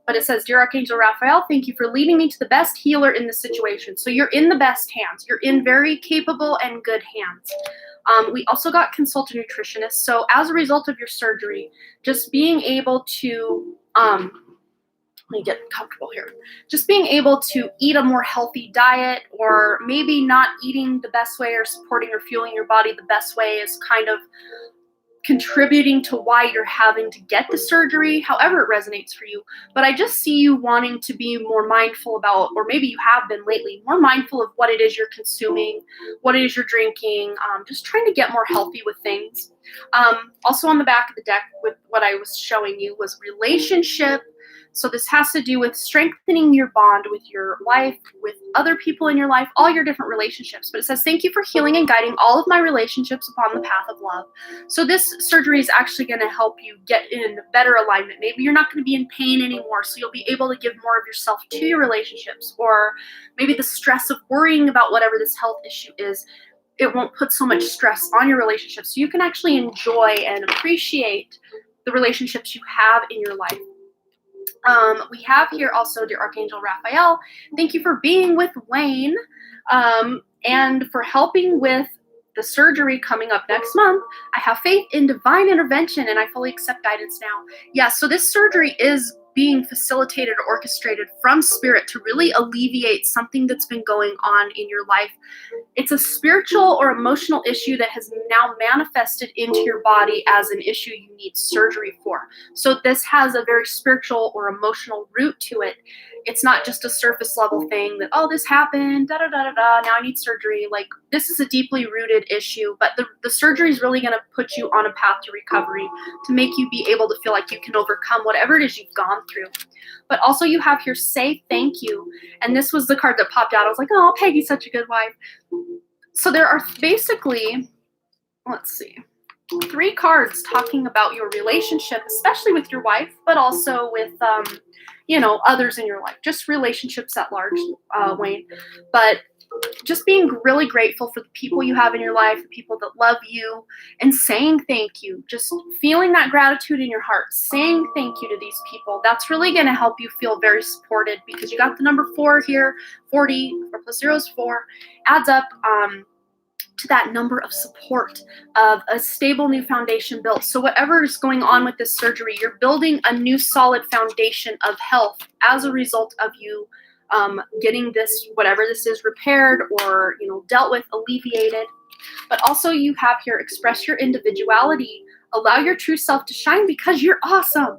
But it says, Dear Archangel Raphael, thank you for leading me to the best healer in this situation. So you're in the best hands. You're in very capable and good hands. We also got consult a nutritionist. So as a result of your surgery, just being able to, let me get comfortable here. Just being able to eat a more healthy diet, or maybe not eating the best way or supporting or fueling your body the best way, is kind of contributing to why you're having to get the surgery, however it resonates for you. But I just see you wanting to be more mindful about, or maybe you have been lately, more mindful of what it is you're consuming, what it is you're drinking, just trying to get more healthy with things. Also on the back of the deck with what I was showing you was relationship. So this has to do with strengthening your bond with your wife, with other people in your life, all your different relationships. But it says, thank you for healing and guiding all of my relationships upon the path of love. So this surgery is actually going to help you get in better alignment. Maybe you're not going to be in pain anymore, so you'll be able to give more of yourself to your relationships. Or maybe the stress of worrying about whatever this health issue is, it won't put so much stress on your relationships. So you can actually enjoy and appreciate the relationships you have in your life. We have here also, Dear Archangel Raphael, thank you for being with Wayne and for helping with the surgery coming up next month. I have faith in divine intervention and I fully accept guidance now. Yeah, so this surgery is being facilitated or orchestrated from Spirit to really alleviate something that's been going on in your life. It's a spiritual or emotional issue that has now manifested into your body as an issue you need surgery for. So this has a very spiritual or emotional root to it. It's not just a surface level thing that, oh, this happened, now I need surgery. Like, this is a deeply rooted issue, but the surgery is really going to put you on a path to recovery, to make you be able to feel like you can overcome whatever it is you've gone through. But also you have here, say thank you. And this was the card that popped out. I was like, oh, Peggy's such a good wife. So there are basically, let's see, 3 cards talking about your relationship, especially with your wife, but also with, others in your life, just relationships at large, Wayne. But just being really grateful for the people you have in your life, the people that love you, and saying thank you. Just feeling that gratitude in your heart, saying thank you to these people. That's really going to help you feel very supported, because you got the number 4 here. 40, 4 plus 0 is 4, adds up to that number of support, of a stable new foundation built. So whatever is going on with this surgery, you're building a new solid foundation of health as a result of you getting this, whatever this is, repaired or dealt with, alleviated. But also you have here, express your individuality, allow your true self to shine because you're awesome.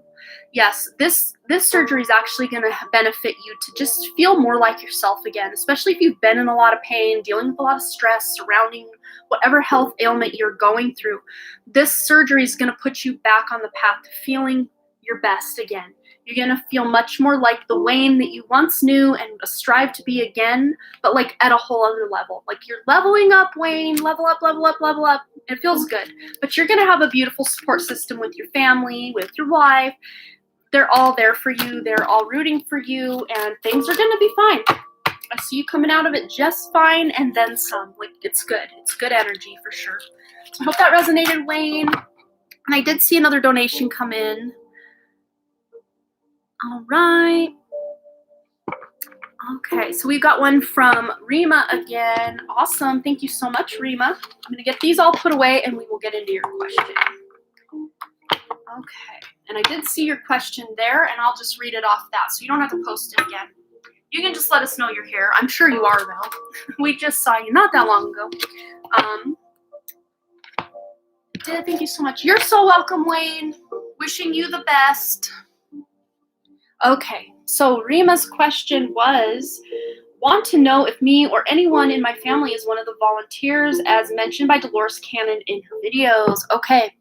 Yes, this surgery is actually going to benefit you to just feel more like yourself again, especially if you've been in a lot of pain, dealing with a lot of stress surrounding whatever health ailment you're going through. This surgery is going to put you back on the path to feeling your best again. You're going to feel much more like the Wayne that you once knew and strive to be again, but like at a whole other level. Like you're leveling up, Wayne, level up, level up, level up. It feels good. But you're going to have a beautiful support system with your family, with your wife. They're all there for you. They're all rooting for you, and things are going to be fine. I see you coming out of it just fine, and then some. Like, it's good. It's good energy for sure. So I hope that resonated, Wayne. And I did see another donation come in. All right. Okay, so we've got one from Rima again. Awesome. Thank you so much, Rima. I'm going to get these all put away, and we will get into your question. Okay, and I did see your question there, and I'll just read it off that, so you don't have to post it again. You can just let us know you're here. I'm sure you are, though. We just saw you not that long ago. Thank you so much. You're so welcome, Wayne. Wishing you the best. Okay, so Rima's question was, want to know if me or anyone in my family is one of the volunteers as mentioned by Dolores Cannon in her videos. Okay,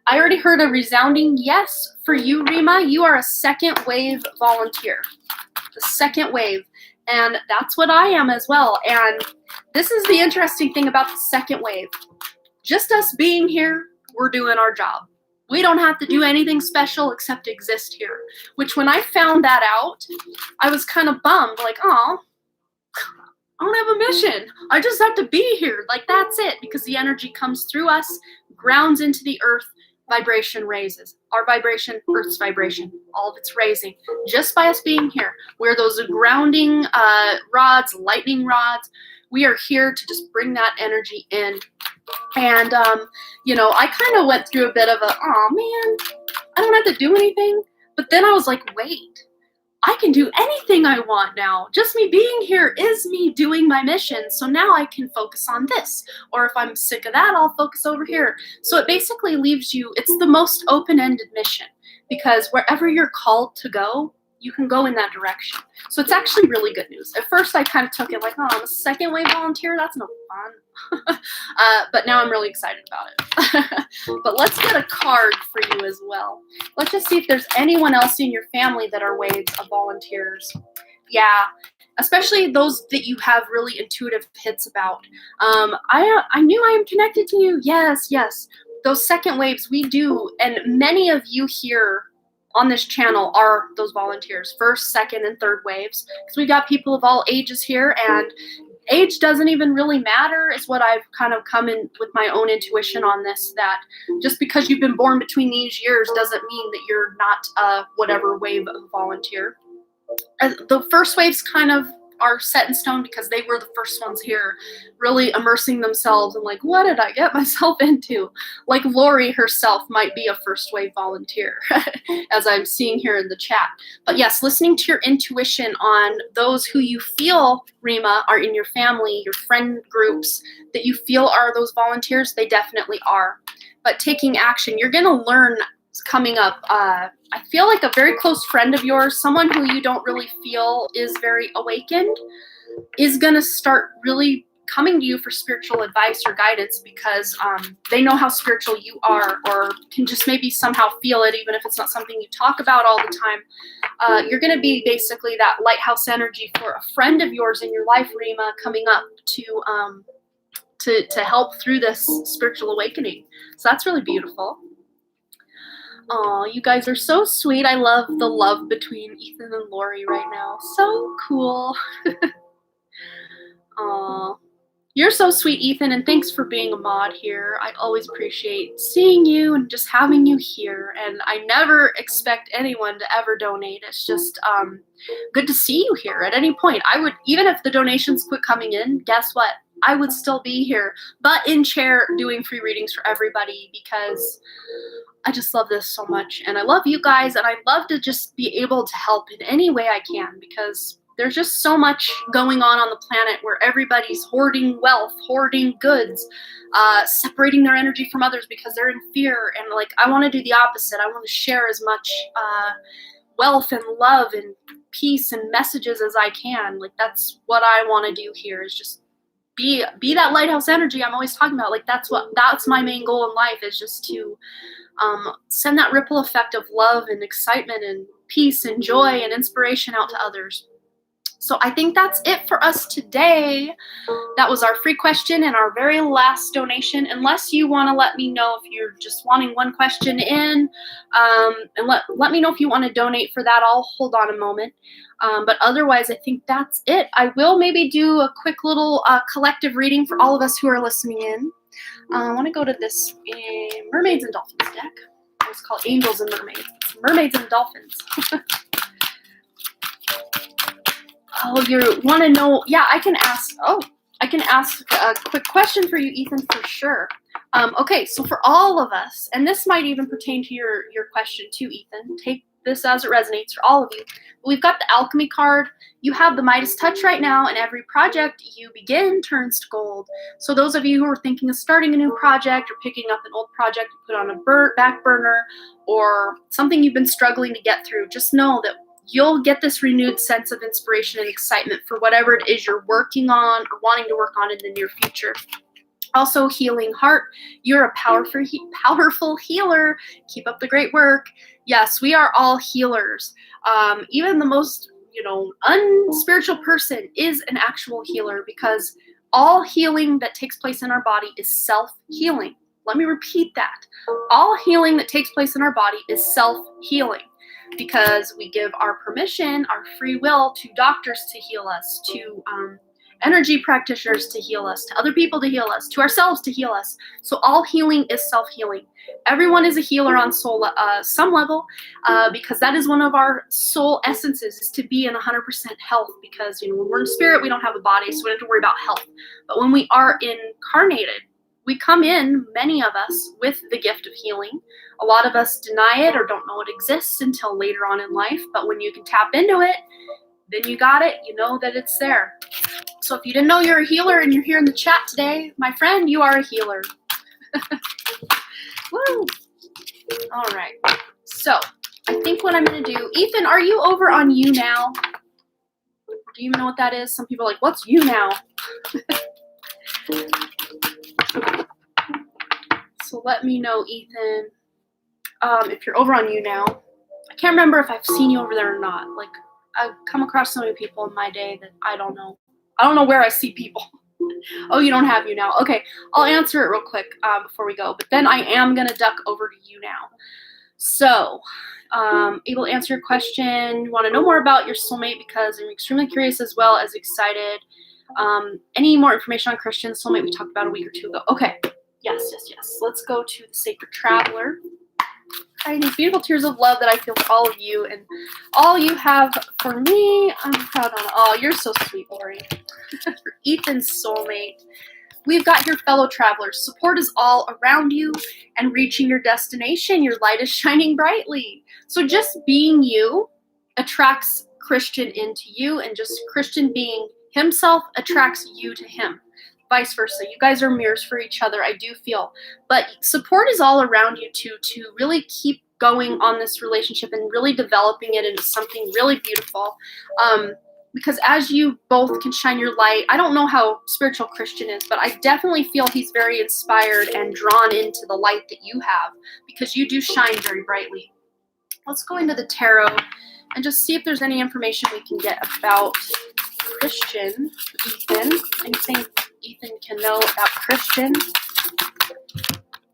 I already heard a resounding yes for you, Rima. You are a second wave volunteer. The second wave. And that's what I am as well. And this is the interesting thing about the second wave. Just us being here, we're doing our job. We don't have to do anything special except exist here. Which when I found that out, I was kind of bummed. Like, oh, I don't have a mission. I just have to be here. Like, that's it. Because the energy comes through us, grounds into the earth, vibration raises. Our vibration, Earth's vibration, all of it's raising. Just by us being here. We're those grounding rods, lightning rods. We are here to just bring that energy in. And, I kind of went through a bit of a, oh man, I don't have to do anything. But then I was like, wait, I can do anything I want now. Just me being here is me doing my mission. So now I can focus on this. Or if I'm sick of that, I'll focus over here. So it basically leaves you, it's the most open-ended mission. Because wherever you're called to go, you can go in that direction. So it's actually really good news. At first I kind of took it like, oh, I'm a second wave volunteer. That's no fun. But now I'm really excited about it. But let's get a card for you as well. Let's just see if there's anyone else in your family that are waves of volunteers. Yeah, especially those that you have really intuitive hits about. I knew I am connected to you. Yes, yes. Those second waves, we do. And many of you here on this channel are those volunteers, first, second, and third waves. Because we got people of all ages here, and age doesn't even really matter is what I've kind of come in with my own intuition on this, that just because you've been born between these years doesn't mean that you're not a whatever wave of volunteer. The first waves kind of are set in stone because they were the first ones here, really immersing themselves in like, what did I get myself into? Like Lori herself might be a first wave volunteer, as I'm seeing here in the chat. But yes, listening to your intuition on those who you feel, Rima, are in your family, your friend groups, that you feel are those volunteers, they definitely are. But taking action, you're going to learn coming up. I feel like a very close friend of yours, someone who you don't really feel is very awakened, is going to start really coming to you for spiritual advice or guidance because they know how spiritual you are, or can just maybe somehow feel it, even if it's not something you talk about all the time. You're going to be basically that lighthouse energy for a friend of yours in your life, Rima, coming up to help through this spiritual awakening. So that's really beautiful. Aw, you guys are so sweet. I love the love between Ethan and Lori right now. So cool. Aw. You're so sweet, Ethan, and thanks for being a mod here. I always appreciate seeing you and just having you here. And I never expect anyone to ever donate. It's just good to see you here at any point. I would, even if the donations quit coming in, guess what? I would still be here, but in chair doing free readings for everybody because I just love this so much. And I love you guys, and I love to just be able to help in any way I can because there's just so much going on the planet where everybody's hoarding wealth, hoarding goods, separating their energy from others because they're in fear. And like, I want to do the opposite. I want to share as much wealth and love and peace and messages as I can. Like, that's what I want to do here, is just be that lighthouse energy I'm always talking about. Like, that's my main goal in life, is just to send that ripple effect of love and excitement and peace and joy and inspiration out to others. So I think that's it for us today. That was our free question and our very last donation. Unless you want to let me know if you're just wanting one question in, and let me know if you want to donate for that. I'll hold on a moment. But otherwise, I think that's it. I will maybe do a quick little collective reading for all of us who are listening in. I want to go to this Mermaids and Dolphins deck. It's called Angels and Mermaids. Mermaids and Dolphins. Oh, you want to know? Yeah, I can ask a quick question for you, Ethan, for sure. Okay, so for all of us, and this might even pertain to your question too, Ethan. Take this as it resonates for all of you. We've got the Alchemy card. You have the Midas Touch right now, and every project you begin turns to gold. So those of you who are thinking of starting a new project or picking up an old project to put on a back burner, or something you've been struggling to get through, just know that you'll get this renewed sense of inspiration and excitement for whatever it is you're working on or wanting to work on in the near future. Also, Healing Heart, you're a powerful healer. Keep up the great work. Yes, we are all healers. Even the most, unspiritual person is an actual healer, because all healing that takes place in our body is self-healing. Let me repeat that. All healing that takes place in our body is self-healing, because we give our permission, our free will, to doctors to heal us, to energy practitioners to heal us, to other people to heal us, to ourselves to heal us. So all healing is self-healing. Everyone is a healer on soul, some level, because that is one of our soul essences, is to be in 100% health, because when we're in spirit, we don't have a body, so we don't have to worry about health. But when we are incarnated, we come in, many of us, with the gift of healing. A lot of us deny it or don't know it exists until later on in life. But when you can tap into it, then you got it. You know that it's there. So if you didn't know you're a healer and you're here in the chat today, my friend, you are a healer. Woo! All right. So I think what I'm going to do, Ethan, are you over on You Now? Do you even know what that is? Some people are like, what's You Now? So let me know, Ethan, if you're over on You Now. I can't remember if I've seen you over there or not. Like, I've come across so many people in my day that I don't know. I don't know where I see people. Oh, you don't have You Now. Okay, I'll answer it real quick before we go. But then I am going to duck over to You Now. So, able to answer your question. You want to know more about your soulmate, because I'm extremely curious as well as excited. Any more information on Christian soulmate we talked about a week or two ago? Okay. Yes. Let's go to the Sacred Traveler. These beautiful tears of love that I feel for all of you and all you have for me. I'm proud on. Oh, you're so sweet, Lori. For Ethan's soulmate, we've got your fellow travelers. Support is all around you, and reaching your destination, your light is shining brightly. So just being you attracts Christian into you, and just Christian being himself attracts you to him. Vice versa. You guys are mirrors for each other, I do feel. But support is all around you to really keep going on this relationship and really developing it into something really beautiful. Because as you both can shine your light, I don't know how spiritual Christian is, but I definitely feel he's very inspired and drawn into the light that you have, because you do shine very brightly. Let's go into the tarot and just see if there's any information we can get about Christian, Ethan. Anything Ethan can know about Christian?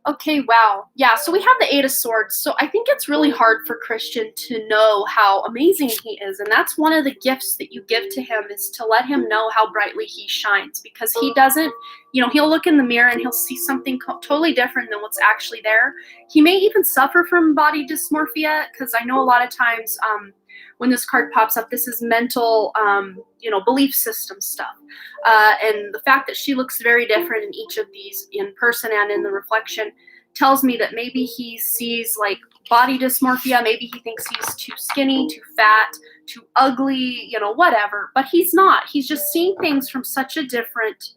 Okay, wow. Yeah, so we have the Eight of Swords. So I think it's really hard for Christian to know how amazing he is. And that's one of the gifts that you give to him, is to let him know how brightly he shines, because he doesn't, he'll look in the mirror and he'll see something totally different than what's actually there. He may even suffer from body dysmorphia, because I know a lot of times when this card pops up, this is mental, belief system stuff. And the fact that she looks very different in each of these, in person and in the reflection, tells me that maybe he sees like body dysmorphia. Maybe he thinks he's too skinny, too fat, too ugly, whatever. But he's not. He's just seeing things from such a different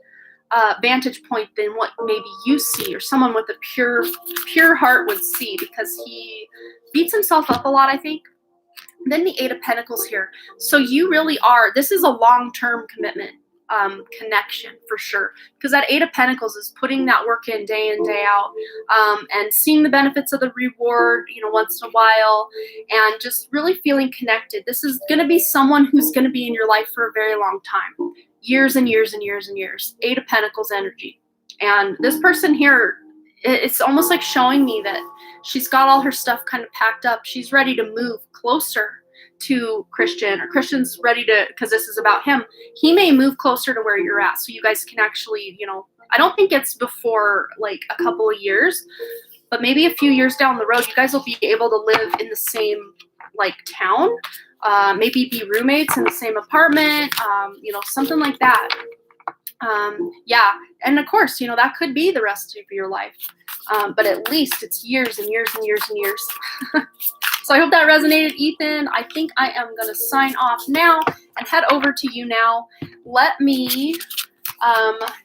vantage point than what maybe you see, or someone with a pure heart would see, because he beats himself up a lot, I think. Then the Eight of Pentacles here. So you really are, this is a long-term commitment, connection for sure. Because that Eight of Pentacles is putting that work in day out, and seeing the benefits of the reward, once in a while, and just really feeling connected. This is going to be someone who's going to be in your life for a very long time. Years and years and years and years. Eight of Pentacles energy. And this person here, it's almost like showing me that she's got all her stuff kind of packed up. She's ready to move closer to Christian, or Christian's ready to, because this is about him. He may move closer to where you're at, so you guys can actually, I don't think it's before like a couple of years, but maybe a few years down the road, you guys will be able to live in the same like town, maybe be roommates in the same apartment, something like that. Yeah, and of course, that could be the rest of your life, but at least it's years and years and years and years. So I hope that resonated, Ethan. I think I am going to sign off now and head over to You Now. Let me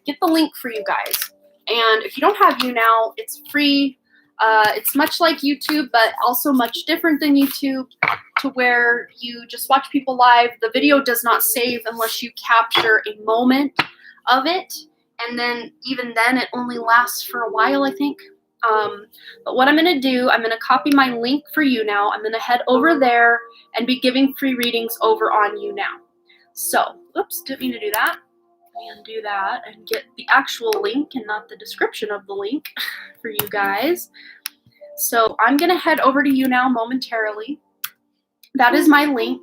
get the link for you guys. And if you don't have You Now, it's free. It's much like YouTube, but also much different than YouTube, to where you just watch people live. The video does not save unless you capture a moment of it. And then even then, it only lasts for a while, I think. But what I'm going to do, I'm going to copy my link for You Now. I'm going to head over there and be giving free readings over on You Now. So, oops, didn't mean to do that. Let me undo that and get the actual link and not the description of the link for you guys. So I'm going to head over to You Now momentarily. That is my link.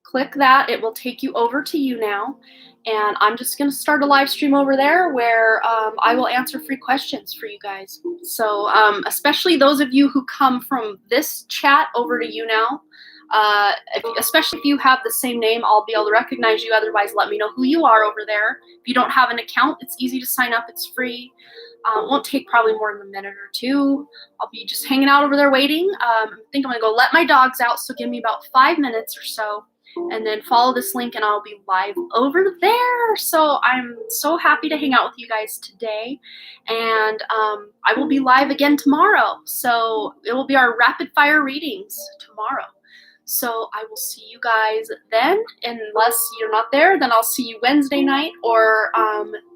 Click that. It will take you over to You Now. And I'm just going to start a live stream over there where I will answer free questions for you guys. So especially those of you who come from this chat over to You Now, especially if you have the same name, I'll be able to recognize you. Otherwise, let me know who you are over there. If you don't have an account, it's easy to sign up. It's free. Won't take probably more than a minute or two. I'll be just hanging out over there waiting. I think I'm going to go let my dogs out, so give me about 5 minutes or so. And then follow this link and I'll be live over there. So I'm so happy to hang out with you guys today. And I will be live again tomorrow. So it will be our rapid fire readings tomorrow. So I will see you guys then. Unless you're not there, then I'll see you Wednesday night, or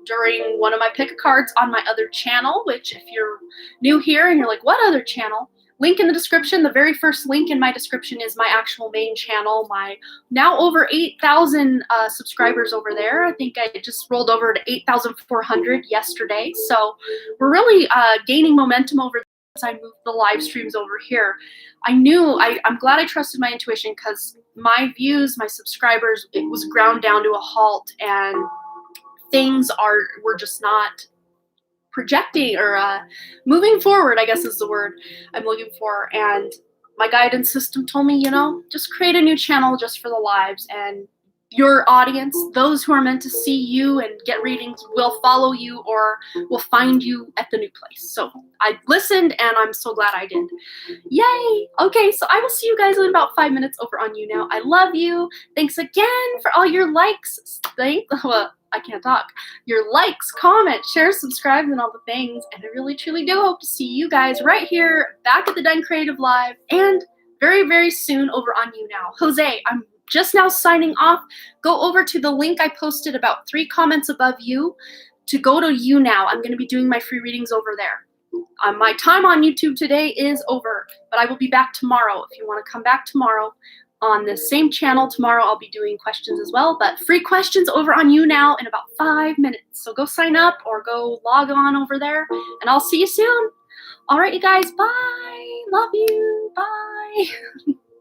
during one of my pick a cards on my other channel, which if you're new here and you're like, what other channel? Link in the description. The very first link in my description is my actual main channel. My now over 8,000 subscribers over there. I think I just rolled over to 8,400 yesterday. So we're really gaining momentum over there as I moved the live streams over here. I'm glad I trusted my intuition, because my views, my subscribers, it was ground down to a halt, and things were just not projecting or moving forward, I guess is the word I'm looking for. And my guidance system told me, just create a new channel just for the lives, and your audience, those who are meant to see you and get readings, will follow you or will find you at the new place. So I listened, and I'm so glad I did. Yay! Okay, so I will see you guys in about 5 minutes over on You Now. I love you. Thanks again for all your likes. I can't talk. Your likes, comments, shares, subscribes, and all the things. And I really, truly do hope to see you guys right here back at the Done Creative Live, and very, very soon over on You Now. Jose, I'm just now signing off. Go over to the link I posted about 3 comments above you to go to You Now. I'm going to be doing my free readings over there. My time on YouTube today is over, but I will be back tomorrow. If you want to come back tomorrow, on this same channel tomorrow, I'll be doing questions as well, but free questions over on YouNow in about 5 minutes. So go sign up or go log on over there, and I'll see you soon. All right, you guys, bye. Love you. Bye.